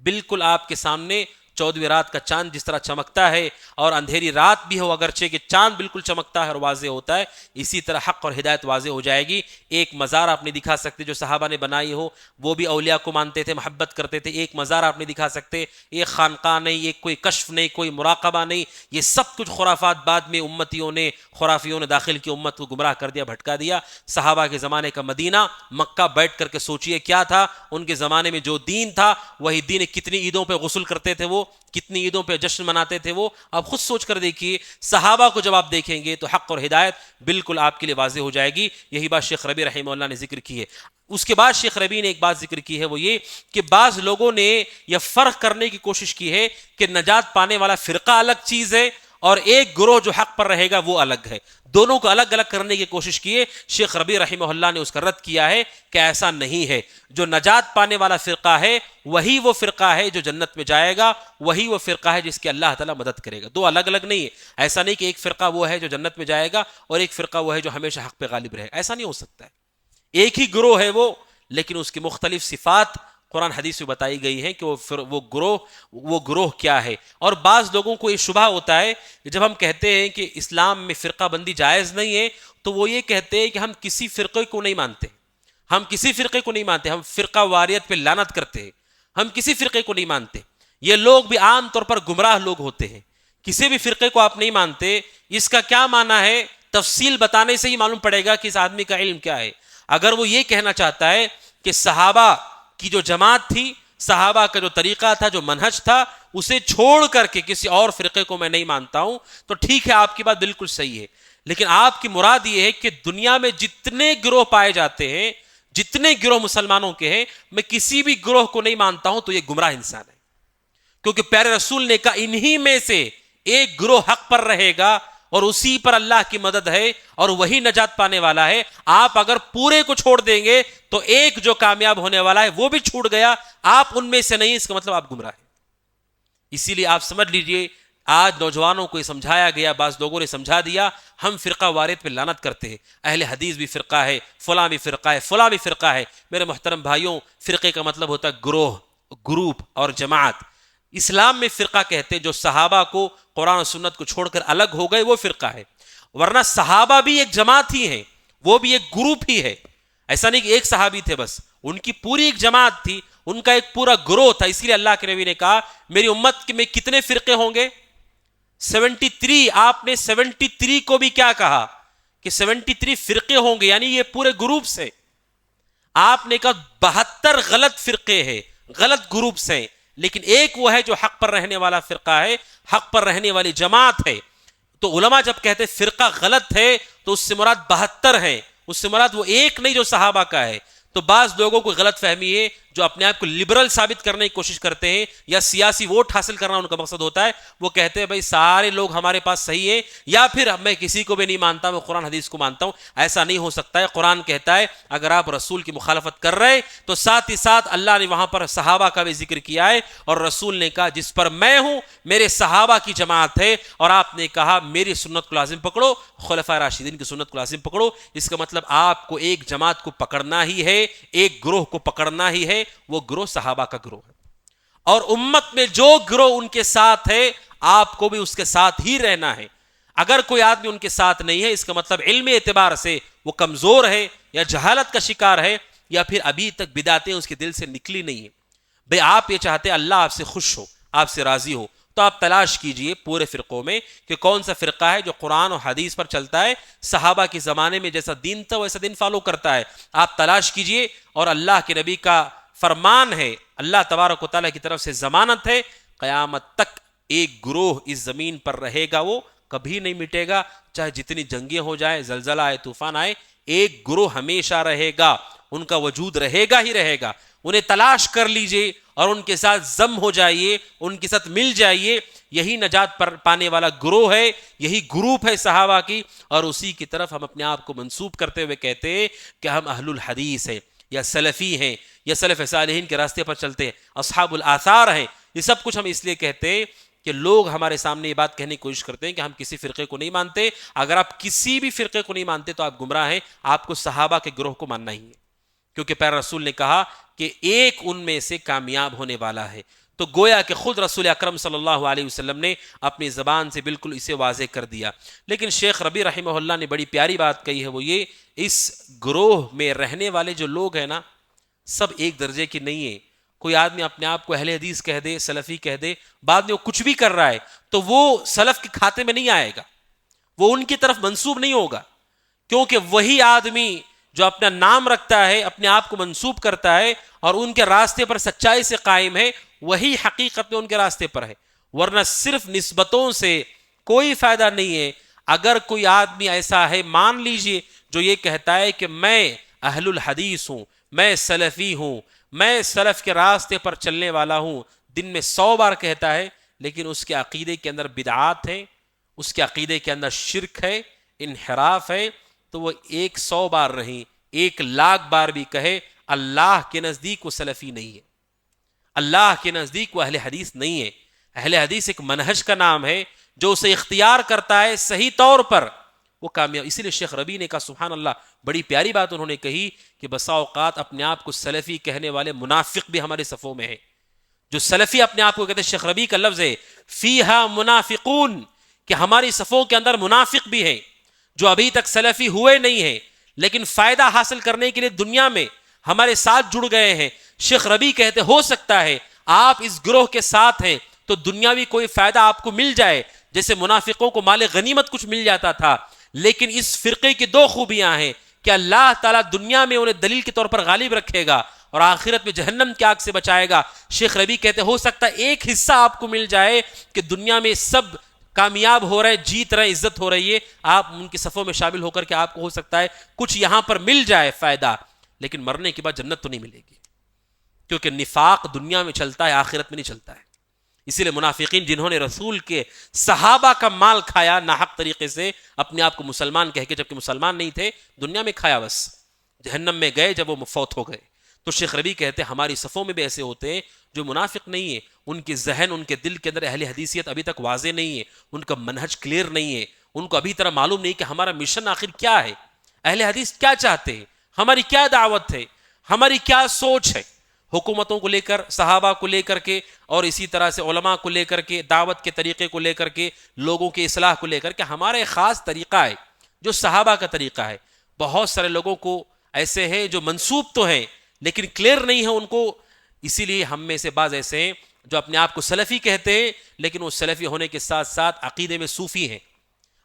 بالکل آپ کے سامنے 14ویں رات کا چاند جس طرح چمکتا ہے، اور اندھیری رات بھی ہو اگرچہ کہ چاند بالکل چمکتا ہے اور واضح ہوتا ہے، اسی طرح حق اور ہدایت واضح ہو جائے گی۔ ایک مزار آپ نے دکھا سکتے جو صحابہ نے بنائی ہو، وہ بھی اولیاء کو مانتے تھے، محبت کرتے تھے، ایک مزار آپ نے دکھا سکتے، ایک خانقاہ نہیں، ایک کوئی کشف نہیں، کوئی مراقبہ نہیں، یہ سب کچھ خرافات بعد میں امتیوں نے، خرافیوں نے داخل کی، امت کو گمراہ کر دیا، بھٹکا دیا۔ صحابہ کے زمانے کا مدینہ مکہ بیٹھ کر کے سوچئے کیا تھا، ان کے زمانے میں جو دین تھا وہی دین، کتنی عیدوں پہ غسل کرتے تھے وہ، کتنی عیدوں پہ جشن مناتے تھے وہ، آپ خود سوچ کر دیکھیے۔ صحابہ کو جب آپ دیکھیں گے تو حق اور ہدایت بالکل آپ کے لیے واضح ہو جائے گی۔ یہی بات شیخ ربیع رحمہ اللہ نے ذکر کی ہے۔ اس کے بعد شیخ ربیع نے ایک بات ذکر کی ہے، وہ یہ کہ بعض لوگوں نے یہ فرق کرنے کی کوشش کی ہے کہ نجات پانے والا فرقہ الگ چیز ہے اور ایک گروہ جو حق پر رہے گا وہ الگ ہے، دونوں کو الگ الگ کرنے کی کوشش کی ہے۔ شیخ ربیع رحمہ اللہ نے اس کا رد کیا ہے کہ ایسا نہیں ہے، جو نجات پانے والا فرقہ ہے وہی وہ فرقہ ہے جو جنت میں جائے گا، وہی وہ فرقہ ہے جس کی اللہ تعالیٰ مدد کرے گا، دو الگ الگ نہیں ہے۔ ایسا نہیں کہ ایک فرقہ وہ ہے جو جنت میں جائے گا اور ایک فرقہ وہ ہے جو ہمیشہ حق پہ غالب رہے گا، ایسا نہیں ہو سکتا ہے۔ ایک ہی گروہ ہے وہ، لیکن اس کی مختلف صفات قرآن حدیث میں بتائی گئی ہے کہ وہ گروہ کیا ہے۔ اور بعض لوگوں کو یہ شبہ ہوتا ہے کہ جب ہم کہتے ہیں کہ اسلام میں فرقہ بندی جائز نہیں ہے تو وہ یہ کہتے ہیں کہ ہم کسی فرقے کو نہیں مانتے، ہم کسی فرقے کو نہیں مانتے، ہم فرقہ واریت پہ لعنت کرتے ہیں، ہم کسی فرقے کو نہیں مانتے۔ یہ لوگ بھی عام طور پر گمراہ لوگ ہوتے ہیں، کسی بھی فرقے کو آپ نہیں مانتے، اس کا کیا معنی ہے تفصیل بتانے سے ہی معلوم پڑے گا کہ اس آدمی کا علم کیا ہے۔ اگر وہ یہ کہنا چاہتا ہے کہ صحابہ کی جو جماعت تھی، صحابہ کا جو طریقہ تھا، جو منہج تھا، اسے چھوڑ کر کے کسی اور فرقے کو میں نہیں مانتا ہوں، تو ٹھیک ہے، آپ کی بات بالکل صحیح ہے۔ لیکن آپ کی مراد یہ ہے کہ دنیا میں جتنے گروہ پائے جاتے ہیں، جتنے گروہ مسلمانوں کے ہیں، میں کسی بھی گروہ کو نہیں مانتا ہوں تو یہ گمراہ انسان ہے، کیونکہ پیارے رسول نے کہا انہی میں سے ایک گروہ حق پر رہے گا اور اسی پر اللہ کی مدد ہے اور وہی نجات پانے والا ہے۔ آپ اگر پورے کو چھوڑ دیں گے تو ایک جو کامیاب ہونے والا ہے وہ بھی چھوٹ گیا، آپ ان میں سے نہیں، اس کا مطلب آپ گمراہ ہیں۔ اسی لیے آپ سمجھ لیجئے، آج نوجوانوں کو یہ سمجھایا گیا، بعض لوگوں نے سمجھا دیا، ہم فرقہ واریت پہ لعنت کرتے ہیں، اہل حدیث بھی فرقہ ہے، فلاں بھی فرقہ ہے، فلاں بھی فرقہ ہے۔ میرے محترم بھائیوں، فرقے کا مطلب ہوتا ہے گروہ، گروپ اور جماعت۔ اسلام میں فرقہ کہتے جو صحابہ کو، قرآن و سنت کو چھوڑ کر الگ ہو گئے وہ فرقہ ہے، ورنہ صحابہ بھی ایک جماعت ہی ہیں، وہ بھی ایک گروپ ہی ہے۔ ایسا نہیں کہ ایک صحابی تھے بس، ان کی پوری ایک جماعت تھی، ان کا ایک پورا گروہ تھا۔ اسی لیے اللہ کے نبی نے کہا میری امت میں کتنے فرقے ہوں گے؟ 73۔ آپ نے 73 کو بھی کیا کہا کہ 73 فرقے ہوں گے، یعنی یہ پورے گروپ سے۔ آپ نے کہا 72 غلط فرقے ہیں، غلط گروپس ہیں، لیکن ایک وہ ہے جو حق پر رہنے والا فرقہ ہے، حق پر رہنے والی جماعت ہے۔ تو علماء جب کہتے فرقہ غلط ہے تو اس سے مراد 72 ہیں، اس سے مراد وہ ایک نہیں جو صحابہ کا ہے۔ تو بعض لوگوں کو غلط فہمی ہے جو اپنے آپ کو لبرل ثابت کرنے کی کوشش کرتے ہیں یا سیاسی ووٹ حاصل کرنا ان کا مقصد ہوتا ہے، وہ کہتے ہیں بھائی سارے لوگ ہمارے پاس صحیح ہے، یا پھر میں کسی کو بھی نہیں مانتا، میں قرآن حدیث کو مانتا ہوں۔ ایسا نہیں ہو سکتا ہے۔ قرآن کہتا ہے اگر آپ رسول کی مخالفت کر رہے تو ساتھ ہی ساتھ اللہ نے وہاں پر صحابہ کا بھی ذکر کیا ہے، اور رسول نے کہا جس پر میں ہوں میرے صحابہ کی جماعت ہے، اور آپ نے کہا میری سنت کو لازم پکڑو، خلفائے راشدین کی سنت کو لازم پکڑو۔ اس کا مطلب آپ کو ایک جماعت کو پکڑنا ہی ہے، ایک گروہ کو پکڑنا ہی ہے، وہ گروہ صحابہ کا گروہ ہے، اور امت میں جو گروہ ان کے ساتھ ہے آپ کو بھی اس کے ساتھ ہی رہنا ہے۔ اگر کوئی آدمی ان کے ساتھ نہیں ہے اس کا مطلب علم اعتبار سے وہ کمزور ہے یا جہالت کا شکار ہے یا پھر ابھی تک بدعتیں اس کے دل سے نکلی نہیں ہیں. بھئی آپ یہ چاہتے ہیں اللہ آپ سے خوش ہو, آپ سے راضی ہو, تو آپ تلاش کیجئے پورے فرقوں میں کہ کون سا فرقہ ہے جو قرآن و حدیث پر چلتا ہے, صحابہ کے زمانے میں جیسا دین تھا ویسا دین فالو کرتا ہے. آپ تلاش کیجئے, اور اللہ کے نبی کا فرمان ہے, اللہ تبارک و تعالیٰ کی طرف سے ضمانت ہے, قیامت تک ایک گروہ اس زمین پر رہے گا, وہ کبھی نہیں مٹے گا, چاہے جتنی جنگیں ہو جائے, زلزلہ آئے, طوفان آئے, ایک گروہ ہمیشہ رہے گا, ان کا وجود رہے گا ہی رہے گا. انہیں تلاش کر لیجئے اور ان کے ساتھ ضم ہو جائیے, ان کے ساتھ مل جائیے. یہی نجات پر پانے والا گروہ ہے, یہی گروپ ہے صحابہ کی, اور اسی کی طرف ہم اپنے آپ کو منسوب کرتے ہوئے کہتے ہیں کہ ہم اہل الحدیث ہیں یا سلفی ہیں یا سلف صالحین کے راستے پر چلتے ہیں, اصحاب الآثار ہیں. یہ سب کچھ ہم اس لیے کہتے ہیں کہ لوگ ہمارے سامنے یہ بات کہنے کی کوشش کرتے ہیں کہ ہم کسی فرقے کو نہیں مانتے. اگر آپ کسی بھی فرقے کو نہیں مانتے تو آپ گمراہ ہیں, آپ کو صحابہ کے گروہ کو ماننا ہی ہے, کیونکہ پیارے رسول نے کہا کہ ایک ان میں سے کامیاب ہونے والا ہے. تو گویا کہ خود رسول اکرم صلی اللہ علیہ وسلم نے اپنی زبان سے بالکل اسے واضح کر دیا. لیکن شیخ ربیع رحمہ اللہ نے بڑی پیاری بات کہی ہے, وہ یہ, اس گروہ میں رہنے والے جو لوگ ہیں نا, سب ایک درجے کی نہیں ہیں. کوئی آدمی اپنے آپ کو اہل حدیث کہہ دے, سلفی کہہ دے, بعد میں وہ کچھ بھی کر رہا ہے تو وہ سلف کے کھاتے میں نہیں آئے گا, وہ ان کی طرف منسوب نہیں ہوگا, کیونکہ وہی آدمی جو اپنا نام رکھتا ہے, اپنے آپ کو منسوب کرتا ہے اور ان کے راستے پر سچائی سے قائم ہے, وہی حقیقت میں ان کے راستے پر ہے. ورنہ صرف نسبتوں سے کوئی فائدہ نہیں ہے. اگر کوئی آدمی ایسا ہے, مان لیجئے, جو یہ کہتا ہے کہ میں اہل الحدیث ہوں, میں سلفی ہوں, میں سلف کے راستے پر چلنے والا ہوں, دن میں 100 بار کہتا ہے, لیکن اس کے عقیدے کے اندر بدعات ہیں, اس کے عقیدے کے اندر شرک ہے, انحراف ہے, تو وہ 100 بار نہیں, 1,00,000 بار بھی کہے, اللہ کے نزدیک وہ سلفی نہیں ہے, اللہ کے نزدیک وہ اہل حدیث نہیں ہے. اہل حدیث ایک منہج کا نام ہے, جو اسے اختیار کرتا ہے صحیح طور پر, وہ کامیاب. اسی لیے شیخ ربیع نے کہا, سبحان اللہ, بڑی پیاری بات انہوں نے کہی کہ بسا اوقات اپنے آپ کو سلفی کہنے والے منافق بھی ہمارے صفوں میں ہیں. جو سلفی اپنے آپ کو کہتے ہیں, شیخ ربیع کا لفظ ہے فیہا منافقون, کہ ہماری صفوں کے اندر منافق بھی ہیں جو ابھی تک سلفی ہوئے نہیں ہیں, لیکن فائدہ حاصل کرنے کے لیے دنیا میں ہمارے ساتھ جڑ گئے ہیں. شیخ ربیع کہتے ہو سکتا ہے آپ اس گروہ کے ساتھ ہیں تو دنیاوی کوئی فائدہ آپ کو مل جائے, جیسے منافقوں کو مال غنیمت کچھ مل جاتا تھا, لیکن اس فرقے کی 2 خوبیاں ہیں کہ اللہ تعالیٰ دنیا میں انہیں دلیل کے طور پر غالب رکھے گا اور آخرت میں جہنم کی آگ سے بچائے گا. شیخ ربیع کہتے ہو سکتا ہے ایک حصہ آپ کو مل جائے کہ دنیا میں سب کامیاب ہو رہے, جیت رہے, عزت ہو رہی ہے, آپ ان کی صفوں میں شامل ہو کر کے آپ کو ہو سکتا ہے کچھ یہاں پر مل جائے فائدہ, لیکن مرنے کے بعد جنت تو نہیں ملے گی, کیونکہ نفاق دنیا میں چلتا ہے, آخرت میں نہیں چلتا ہے. اسی لیے منافقین جنہوں نے رسول کے صحابہ کا مال کھایا ناحق طریقے سے, اپنے آپ کو مسلمان کہہ کے, جبکہ مسلمان نہیں تھے, دنیا میں کھایا, بس جہنم میں گئے جب وہ فوت ہو گئے. تو شیخ ربیع کہتے ہیں ہماری صفوں میں بھی ایسے ہوتے ہیں جو منافق نہیں ہیں, ان کے ذہن, ان کے دل کے اندر اہل حدیثیت ابھی تک واضح نہیں ہے, ان کا منہج کلیئر نہیں ہے, ان کو ابھی طرح معلوم نہیں کہ ہمارا مشن آخر کیا ہے, اہل حدیث کیا چاہتے ہیں, ہماری کیا دعوت ہے, ہماری کیا سوچ ہے, حکومتوں کو لے کر, صحابہ کو لے کر کے, اور اسی طرح سے علماء کو لے کر کے, دعوت کے طریقے کو لے کر کے, لوگوں کی اصلاح کو لے کر کے. ہمارا ایک خاص طریقہ ہے جو صحابہ کا طریقہ ہے. بہت سارے لوگوں کو ایسے ہیں جو منسوب تو ہیں لیکن کلیئر نہیں ہے ان کو, اسی لیے ہم میں سے بعض ایسے ہیں جو اپنے آپ کو سلفی کہتے ہیں لیکن وہ سلفی ہونے کے ساتھ ساتھ عقیدے میں صوفی ہیں.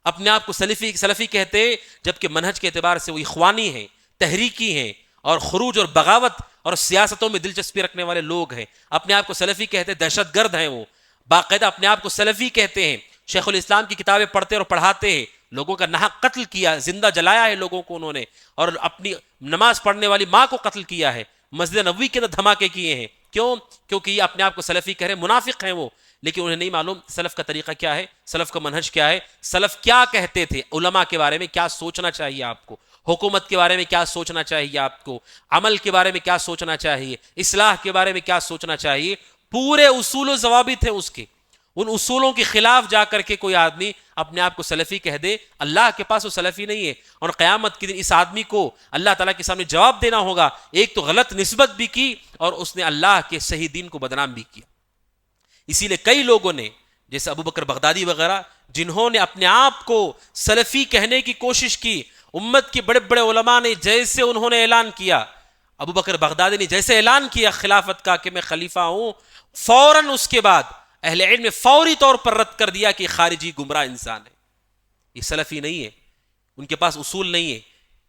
اپنے آپ کو سلفی کہتے ہیں جبکہ منہج کے اعتبار سے وہ اخوانی ہیں, تحریکی ہیں, اور خروج اور بغاوت اور سیاستوں میں دلچسپی رکھنے والے لوگ ہیں. اپنے آپ کو سلفی کہتے ہیں, دہشت گرد ہیں, وہ باقاعدہ اپنے آپ کو سلفی کہتے ہیں, شیخ الاسلام کی کتابیں پڑھتے اور پڑھاتے ہیں, لوگوں کا ناحق قتل کیا, زندہ جلایا ہے لوگوں کو انہوں نے, اور اپنی نماز پڑھنے والی ماں کو قتل کیا ہے, مسجد نبوی کے اندر دھماکے کیے ہیں. کیوں؟ کیونکہ یہ اپنے آپ کو سلفی کہہ رہے ہیں, منافق ہیں وہ, لیکن انہیں نہیں معلوم سلف کا طریقہ کیا ہے, سلف کا منہج کیا ہے, سلف کیا کہتے تھے, علماء کے بارے میں کیا سوچنا چاہیے آپ کو, حکومت کے بارے میں کیا سوچنا چاہیے آپ کو, عمل کے بارے میں کیا سوچنا چاہیے, اصلاح کے بارے میں کیا سوچنا چاہیے. پورے اصول و ضوابط ہیں اس کے, ان اصولوں کے خلاف جا کر کے کوئی آدمی اپنے آپ کو سلفی کہہ دے, اللہ کے پاس وہ سلفی نہیں ہے. اور قیامت کے دن اس آدمی کو اللہ تعالیٰ کے سامنے جواب دینا ہوگا, ایک تو غلط نسبت بھی کی اور اس نے اللہ کے صحیح دین کو بدنام بھی کیا. اسی لیے کئی لوگوں نے جیسے ابو بکر بغدادی وغیرہ جنہوں نے اپنے آپ کو سلفی کہنے کی کوشش کی، امت کے بڑے بڑے علماء نے جیسے انہوں نے اعلان کیا، ابو بکر بغدادی نے جیسے اعلان کیا خلافت کا کہ میں خلیفہ ہوں، فوراً اس کے بعد اہل علم نے فوری طور پر رد کر دیا کہ خارجی گمراہ انسان ہے، یہ سلفی نہیں ہے، ان کے پاس اصول نہیں ہے،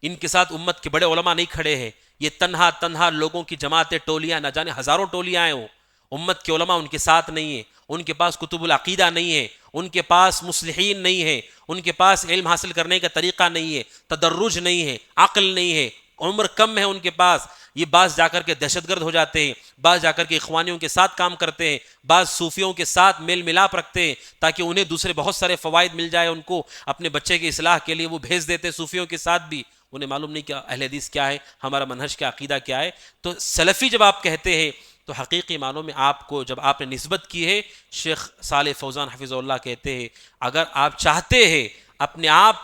ان کے ساتھ امت کے بڑے علماء نہیں کھڑے ہیں، یہ تنہا لوگوں کی جماعتیں، ٹولیاں، نہ جانے ہزاروں ٹولیاں آئے ہوں، امت کے علماء ان کے ساتھ نہیں ہیں، ان کے پاس کتب العقیدہ نہیں ہے، ان کے پاس مصلحین نہیں ہے، ان کے پاس علم حاصل کرنے کا طریقہ نہیں ہے، تدرج نہیں ہے، عقل نہیں ہے، عمر کم ہے ان کے پاس، یہ بعض جا کر کے دہشت گرد ہو جاتے ہیں، بعض جا کر کے اخوانیوں کے ساتھ کام کرتے ہیں، بعض صوفیوں کے ساتھ میل ملاپ رکھتے ہیں تاکہ انہیں دوسرے بہت سارے فوائد مل جائے، ان کو اپنے بچے کی اصلاح کے لیے وہ بھیج دیتے ہیں صوفیوں کے ساتھ بھی، انہیں معلوم نہیں کہ اہل حدیث کیا ہے، ہمارا منہج کیا، عقیدہ کیا ہے۔ تو سلفی جب آپ کہتے ہیں تو حقیقی معنوں میں آپ کو جب آپ نے نسبت کی ہے، شیخ صالح فوزان حفظہ اللہ کہتے ہیں اگر آپ چاہتے ہیں اپنے آپ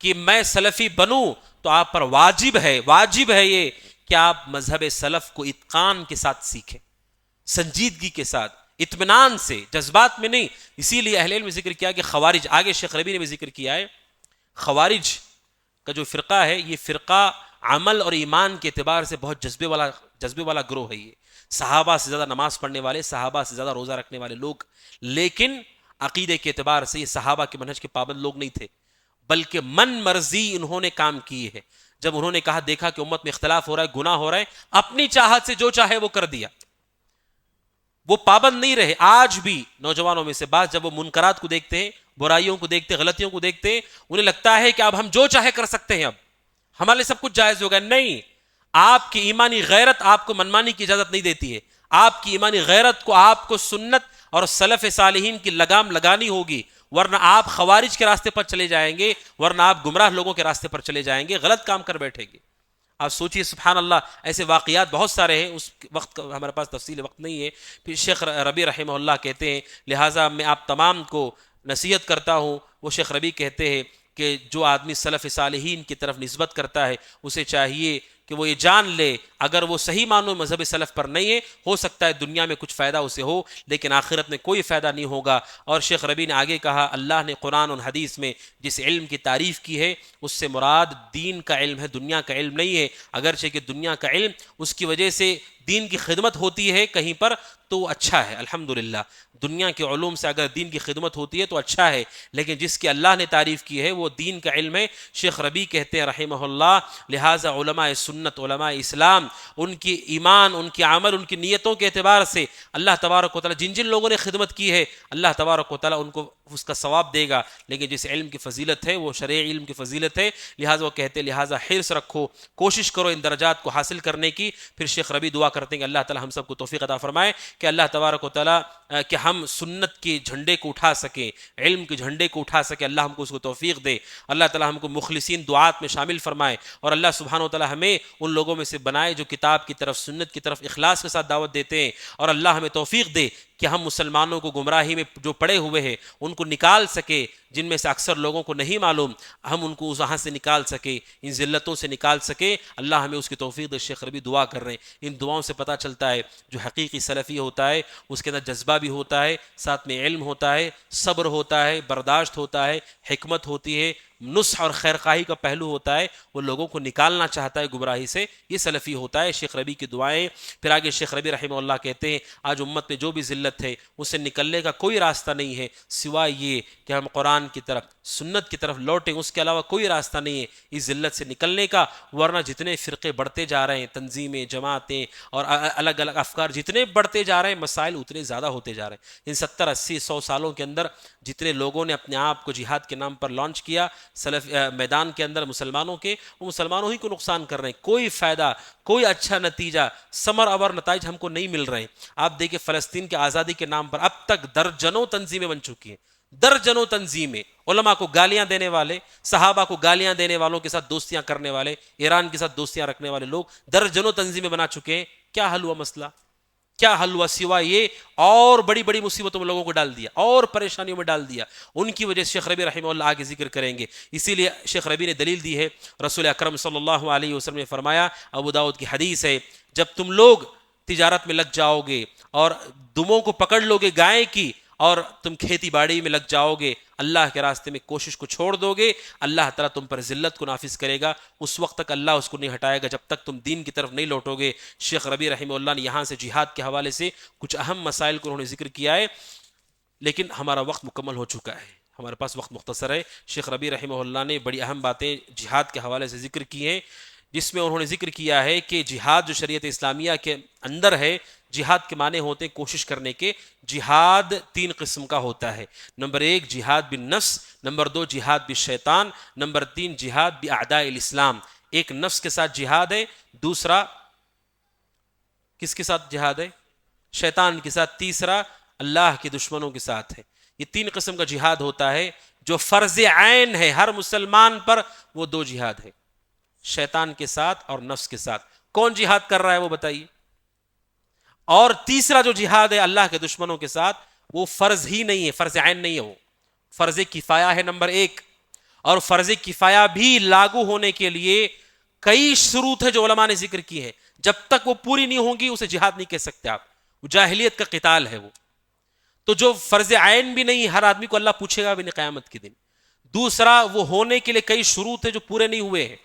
کہ میں سلفی بنوں تو آپ پر واجب ہے یہ کہ آپ مذہب سلف کو اتقان کے ساتھ سیکھیں، سنجیدگی کے ساتھ، اطمینان سے، جذبات میں نہیں۔ اسی لیے اہل علم نے ذکر کیا کہ خوارج، آگے شیخ ربیع نے بھی ذکر کیا ہے، خوارج کا جو فرقہ ہے یہ فرقہ عمل اور ایمان کے اعتبار سے بہت جذبے والا گروہ ہے، یہ صحابہ سے زیادہ نماز پڑھنے والے، صحابہ سے زیادہ روزہ رکھنے والے لوگ، لیکن عقیدے کے اعتبار سے یہ صحابہ کے منہج کے پابند لوگ نہیں تھے، بلکہ من مرضی انہوں نے کام کیے ہے۔ جب انہوں نے کہا، دیکھا کہ امت میں اختلاف ہو رہا ہے، گناہ ہو رہا ہے، اپنی چاہت سے جو چاہے وہ کر دیا، وہ پابند نہیں رہے۔ آج بھی نوجوانوں میں سے بعض جب وہ منکرات کو دیکھتے ہیں، برائیوں کو دیکھتے ہیں، غلطیوں کو دیکھتے ہیں، انہیں لگتا ہے کہ اب ہم جو چاہے کر سکتے ہیں، اب ہمارے لیے سب کچھ جائز ہوگا۔ نہیں، آپ کی ایمانی غیرت آپ کو منمانی کی اجازت نہیں دیتی ہے، آپ کی ایمانی غیرت کو آپ کو سنت اور سلف صالحین کی لگام لگانی ہوگی، ورنہ آپ خوارج کے راستے پر چلے جائیں گے، ورنہ آپ گمراہ لوگوں کے راستے پر چلے جائیں گے، غلط کام کر بیٹھیں گے۔ آپ سوچئے سبحان اللہ، ایسے واقعات بہت سارے ہیں، اس وقت ہمارے پاس تفصیل وقت نہیں ہے۔ پھر شیخ ربیع رحمہ اللہ کہتے ہیں، لہٰذا میں آپ تمام کو نصیحت کرتا ہوں، وہ شیخ ربیع کہتے ہیں کہ جو آدمی سلف صالحین کی طرف نسبت کرتا ہے اسے چاہیے کہ وہ یہ جان لے اگر وہ صحیح معنوں مذہب سلف پر نہیں ہے، ہو سکتا ہے دنیا میں کچھ فائدہ اسے ہو لیکن آخرت میں کوئی فائدہ نہیں ہوگا۔ اور شیخ ربیع نے آگے کہا، اللہ نے قرآن اور حدیث میں جس علم کی تعریف کی ہے اس سے مراد دین کا علم ہے، دنیا کا علم نہیں ہے، اگرچہ کہ دنیا کا علم اس کی وجہ سے دین کی خدمت ہوتی ہے کہیں پر تو اچھا ہے، الحمدللہ دنیا کے علوم سے اگر دین کی خدمت ہوتی ہے تو اچھا ہے، لیکن جس کی اللہ نے تعریف کی ہے وہ دین کا علم ہے۔ شیخ ربیع کہتے ہیں رحمہ اللہ، لہٰذا علماء سنت، علماء اسلام، ان کی ایمان، ان کی عمل، ان کی نیتوں کے اعتبار سے اللہ تبارک و تعالیٰ جن لوگوں نے خدمت کی ہے اللہ تبارک و تعالیٰ ان کو اس کا ثواب دے گا، لیکن جس علم کی فضیلت ہے وہ شرعی علم کی فضیلت ہے، لہٰذا وہ کہتے ہیں لہٰذا حرص رکھو، کوشش کرو ان درجات کو حاصل کرنے کی۔ پھر شیخ ربیع دعا کرتے ہیں کہ اللہ تعالیٰ ہم سب کو توفیق عطا فرمائے کہ اللہ تبارک و تعالیٰ کہ ہم سنت کے جھنڈے کو اٹھا سکیں، علم کے جھنڈے کو اٹھا سکیں، اللہ ہم کو اس کو توفیق دے، اللہ تعالیٰ ہم کو مخلصین دعات میں شامل فرمائے، اور اللہ سبحانہ و تعالیٰ ہمیں ان لوگوں میں سے بنائے جو کتاب کی طرف، سنت کی طرف اخلاص کے ساتھ دعوت دیتے ہیں، اور اللہ ہمیں توفیق دے کہ ہم مسلمانوں کو گمراہی میں جو پڑے ہوئے ہیں ان کو نکال سکے، جن میں سے اکثر لوگوں کو نہیں معلوم، ہم ان کو وہاں سے نکال سکے، ان ذلتوں سے نکال سکے، اللہ ہمیں اس کی توفیق دے۔ شیخ ربیع دعا کر رہے ہیں، ان دعاؤں سے پتہ چلتا ہے جو حقیقی سلفی ہوتا ہے اس کے اندر جذبہ بھی ہوتا ہے، ساتھ میں علم ہوتا ہے، صبر ہوتا ہے، برداشت ہوتا ہے، حکمت ہوتی ہے، نصح اور خیرخواہی کا پہلو ہوتا ہے، وہ لوگوں کو نکالنا چاہتا ہے گمراہی سے، یہ سلفی ہوتا ہے۔ شیخ ربیع کی دعائیں۔ پھر آگے شیخ ربیع رحمہ اللہ کہتے ہیں، آج امت میں جو بھی ذلت ہے اس سے نکلنے کا کوئی راستہ نہیں ہے سوائے یہ کہ ہم قرآن کی طرف، سنت کی طرف لوٹیں، اس کے علاوہ کوئی راستہ نہیں ہے اس ذلت سے نکلنے کا، ورنہ جتنے فرقے بڑھتے جا رہے ہیں، تنظیمیں، جماعتیں اور الگ الگ افکار جتنے بڑھتے جا رہے ہیں، مسائل اتنے زیادہ ہوتے جا رہے ہیں۔ ان 70 80 100 سالوں کے اندر جتنے لوگوں نے اپنے آپ کو جہاد کے نام پر لانچ کیا سلف میدان کے اندر مسلمانوں کے، وہ مسلمانوں ہی کو نقصان کر رہے ہیں، کوئی فائدہ، کوئی اچھا نتیجہ، ثمر اور نتائج ہم کو نہیں مل رہے ہیں۔ آپ دیکھیں فلسطین کے آزادی کے نام پر اب تک درجنوں تنظیمیں بن چکی ہیں، درجنوں تنظیمیں، علماء کو گالیاں دینے والے، صحابہ کو گالیاں دینے والوں کے ساتھ دوستیاں کرنے والے، ایران کے ساتھ دوستیاں رکھنے والے لوگ درجنوں تنظیمیں بنا چکے ہیں۔ کیا حل ہوا مسئلہ؟ کیا حل ہوا سوائے یہ اور بڑی بڑی مصیبتوں میں لوگوں کو ڈال دیا اور پریشانیوں میں ڈال دیا۔ ان کی وجہ سے شیخ ربیع رحمہ اللہ آگے ذکر کریں گے، اسی لیے شیخ ربیع نے دلیل دی ہے، رسول اکرم صلی اللہ علیہ وسلم نے فرمایا، ابو داؤد کی حدیث ہے، جب تم لوگ تجارت میں لگ جاؤ گے اور دموں کو پکڑ لو گے گائے کی اور تم کھیتی باڑی میں لگ جاؤ گے، اللہ کے راستے میں کوشش کو چھوڑ دو گے، اللہ تعالیٰ تم پر ذلت کو نافذ کرے گا، اس وقت تک اللہ اس کو نہیں ہٹائے گا جب تک تم دین کی طرف نہیں لوٹو گے۔ شیخ ربیع رحمہ اللہ نے یہاں سے جہاد کے حوالے سے کچھ اہم مسائل کو انہوں نے ذکر کیا ہے، لیکن ہمارا وقت مکمل ہو چکا ہے، ہمارے پاس وقت مختصر ہے۔ شیخ ربیع رحمہ اللہ نے بڑی اہم باتیں جہاد کے حوالے سے ذکر کی ہیں، جس میں انہوں نے ذکر کیا ہے کہ جہاد جو شریعت اسلامیہ کے اندر ہے، جہاد کے معنی ہوتے ہیں کوشش کرنے کے۔ جہاد 3 قسم کا ہوتا ہے، نمبر 1 جہاد بالنفس، نمبر 2 جہاد بالشیطان، نمبر 3 جہاد باعداء الاسلام۔ ایک نفس کے ساتھ جہاد ہے، دوسرا کس کے ساتھ جہاد ہے؟ شیطان کے ساتھ، تیسرا اللہ کے دشمنوں کے ساتھ ہے۔ یہ 3 قسم کا جہاد ہوتا ہے جو فرض عین ہے ہر مسلمان پر، وہ 2 جہاد ہے، شیطان کے ساتھ اور نفس کے ساتھ۔ کون جہاد کر رہا ہے وہ بتائیے؟ اور تیسرا جو جہاد ہے اللہ کے دشمنوں کے ساتھ، وہ فرض ہی نہیں ہے، فرض عین نہیں ہے، وہ فرض کفایہ ہے نمبر 1۔ اور فرض کفایہ بھی لاگو ہونے کے لیے کئی شروط ہے جو علماء نے ذکر کی ہے، جب تک وہ پوری نہیں ہوں گی اسے جہاد نہیں کہہ سکتے آپ، وہ جاہلیت کا قتال ہے وہ۔ تو جو فرض عین بھی نہیں، ہر آدمی کو اللہ پوچھے گا بھی نہیں قیامت کے دن۔ دوسرا، وہ ہونے کے لیے کئی شروط ہے جو پورے نہیں ہوئے ہیں،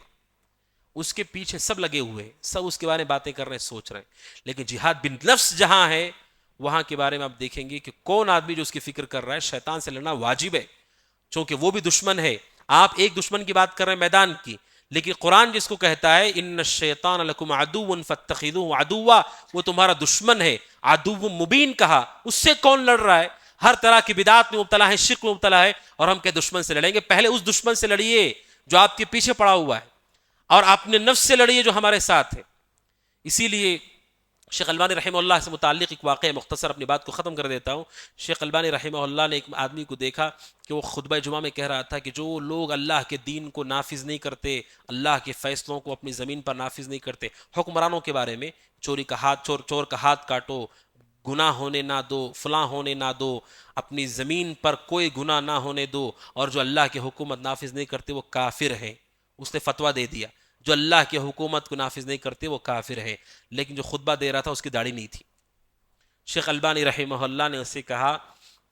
اس کے پیچھے سب لگے ہوئے ہیں، سب اس کے بارے میں باتیں کر رہے ہیں، سوچ رہے ہیں۔ لیکن جہاد بالنفس جہاں ہے، وہاں کے بارے میں آپ دیکھیں گے کہ کون آدمی جو اس کی فکر کر رہا ہے، شیطان سے لڑنا واجب ہے، چونکہ وہ بھی دشمن ہے۔ آپ ایک دشمن کی بات کر رہے ہیں میدان کی، لیکن قرآن جس کو کہتا ہے ان الشیطان لکم عدو فاتخذوہ عدوا، وہ تمہارا دشمن ہے، عدو مبین کہا، اس سے کون لڑ رہا ہے؟ ہر طرح کی بدعات میں مبتلا ہے، شرک میں مبتلا ہے، اور ہم کہ دشمن سے لڑیں گے؟ پہلے اس دشمن سے لڑیے جو آپ کے پیچھے پڑا ہوا ہے، اور اپنے نفس سے لڑیے جو ہمارے ساتھ ہے۔ اسی لیے شیخ البانی رحمہ اللہ سے متعلق ایک واقعہ مختصر اپنی بات کو ختم کر دیتا ہوں۔ شیخ البانی رحمہ اللہ نے ایک آدمی کو دیکھا کہ وہ خطبہ جمعہ میں کہہ رہا تھا کہ جو لوگ اللہ کے دین کو نافذ نہیں کرتے، اللہ کے فیصلوں کو اپنی زمین پر نافذ نہیں کرتے، حکمرانوں کے بارے میں، چور کا ہاتھ کاٹو، گناہ ہونے نہ دو، فلاں ہونے نہ دو، اپنی زمین پر کوئی گناہ نہ ہونے دو، اور جو اللہ کی حکومت نافذ نہیں کرتے وہ کافر ہیں۔ اس نے فتویٰ دے دیا جو اللہ کی حکومت کو نافذ نہیں کرتے وہ کافر ہے، لیکن جو خطبہ دے رہا تھا اس کی داڑھی نہیں تھی۔ شیخ البانی رحمہ اللہ نے اسے کہا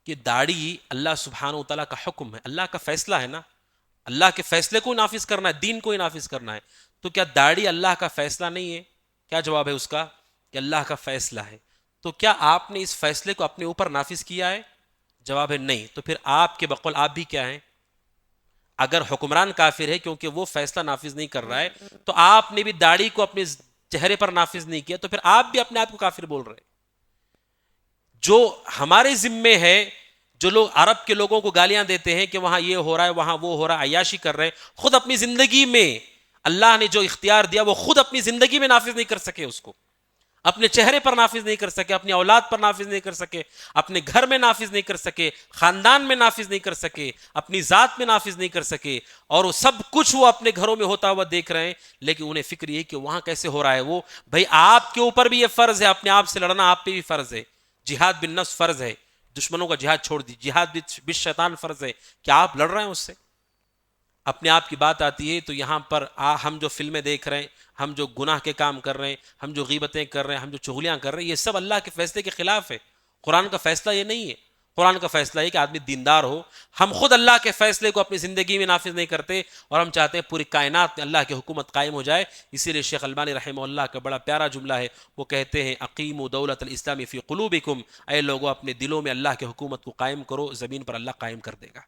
کہ داڑھی اللہ سبحانہ وتعالیٰ کا حکم ہے، اللہ کا فیصلہ ہے نا، اللہ کے فیصلے کو نافذ کرنا ہے، دین کو ہی نافذ کرنا ہے، تو کیا داڑھی اللہ کا فیصلہ نہیں ہے؟ کیا جواب ہے اس کا؟ کہ اللہ کا فیصلہ ہے۔ تو کیا آپ نے اس فیصلے کو اپنے اوپر نافذ کیا ہے؟ جواب ہے نہیں۔ تو پھر آپ کے بقول آپ بھی کیا ہیں؟ اگر حکمران کافر ہے کیونکہ وہ فیصلہ نافذ نہیں کر رہا ہے، تو آپ نے بھی داڑھی کو اپنے چہرے پر نافذ نہیں کیا، تو پھر آپ بھی اپنے آپ کو کافر بول رہے ہیں۔ جو ہمارے ذمے ہے، جو لوگ عرب کے لوگوں کو گالیاں دیتے ہیں کہ وہاں یہ ہو رہا ہے وہاں وہ ہو رہا ہے، عیاشی کر رہے ہیں، خود اپنی زندگی میں اللہ نے جو اختیار دیا وہ خود اپنی زندگی میں نافذ نہیں کر سکے، اس کو اپنے چہرے پر نافذ نہیں کر سکے، اپنی اولاد پر نافذ نہیں کر سکے، اپنے گھر میں نافذ نہیں کر سکے، خاندان میں نافذ نہیں کر سکے، اپنی ذات میں نافذ نہیں کر سکے، اور وہ سب کچھ وہ اپنے گھروں میں ہوتا ہوا دیکھ رہے ہیں، لیکن انہیں فکر یہ کہ وہاں کیسے ہو رہا ہے وہ۔ بھائی آپ کے اوپر بھی یہ فرض ہے، اپنے آپ سے لڑنا آپ پہ بھی فرض ہے، جہاد بالنفس فرض ہے، دشمنوں کا جہاد چھوڑ دی، جہاد بالشیطان فرض ہے، کیا آپ لڑ رہے ہیں اس سے؟ اپنے آپ کی بات آتی ہے تو یہاں پر ہم جو فلمیں دیکھ رہے ہیں، ہم جو گناہ کے کام کر رہے ہیں، ہم جو غیبتیں کر رہے ہیں، ہم جو چغلیاں کر رہے ہیں، یہ سب اللہ کے فیصلے کے خلاف ہے۔ قرآن کا فیصلہ یہ نہیں ہے، قرآن کا فیصلہ ہے کہ آدمی دیندار ہو۔ ہم خود اللہ کے فیصلے کو اپنی زندگی میں نافذ نہیں کرتے، اور ہم چاہتے ہیں پوری کائنات میں اللہ کی حکومت قائم ہو جائے۔ اسی لیے شیخ البانی رحمہ اللہ کا بڑا پیارا جملہ ہے، وہ کہتے ہیں اقیموا دولت الاسلام فی قلوبکم، اے لوگوں اپنے دلوں میں اللہ کی حکومت کو قائم کرو، زمین پر اللہ قائم کر دے گا۔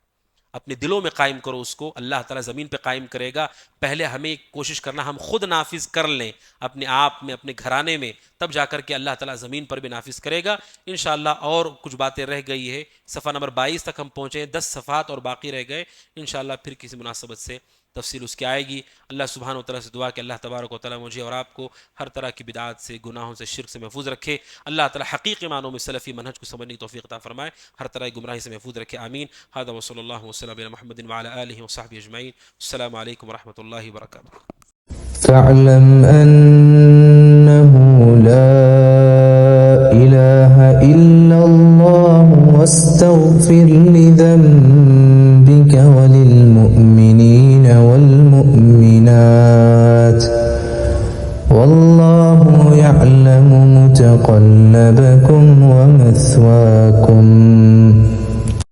اپنے دلوں میں قائم کرو اس کو، اللہ تعالیٰ زمین پہ قائم کرے گا۔ پہلے ہمیں کوشش کرنا ہم خود نافذ کر لیں اپنے آپ میں، اپنے گھرانے میں، تب جا کر کے اللہ تعالیٰ زمین پر بھی نافذ کرے گا انشاءاللہ۔ اور کچھ باتیں رہ گئی ہے، صفحہ نمبر 22 تک ہم پہنچے، 10 صفحات اور باقی رہ گئے، انشاءاللہ پھر کسی مناسبت سے تفصیل اس کی آئے گی۔ اللہ سبحانہ وتعالیٰ سے دعا کہ اللہ تبارک و تعالیٰ مجھے اور آپ کو ہر طرح کی بدعات سے، گناہوں سے، شرک سے محفوظ رکھے۔ اللہ تعالیٰ حقیقی معنوں میں سلفی منہج کو سمجھنے کی توفیق عطا فرمائے، ہر طرح کی گمراہی سے محفوظ رکھے، آمین۔ ھذا وصلی اللہ وسلم علی محمد وعلی آلہ وصحبہ اجمعین۔ السلام علیکم ورحمۃ اللہ وبرکاتہ۔ فاعلم أنه لا إله إلا الله واستغفر لذنبك وللمؤمنين والمؤمنات والله يعلم متقلبكم ومثواكم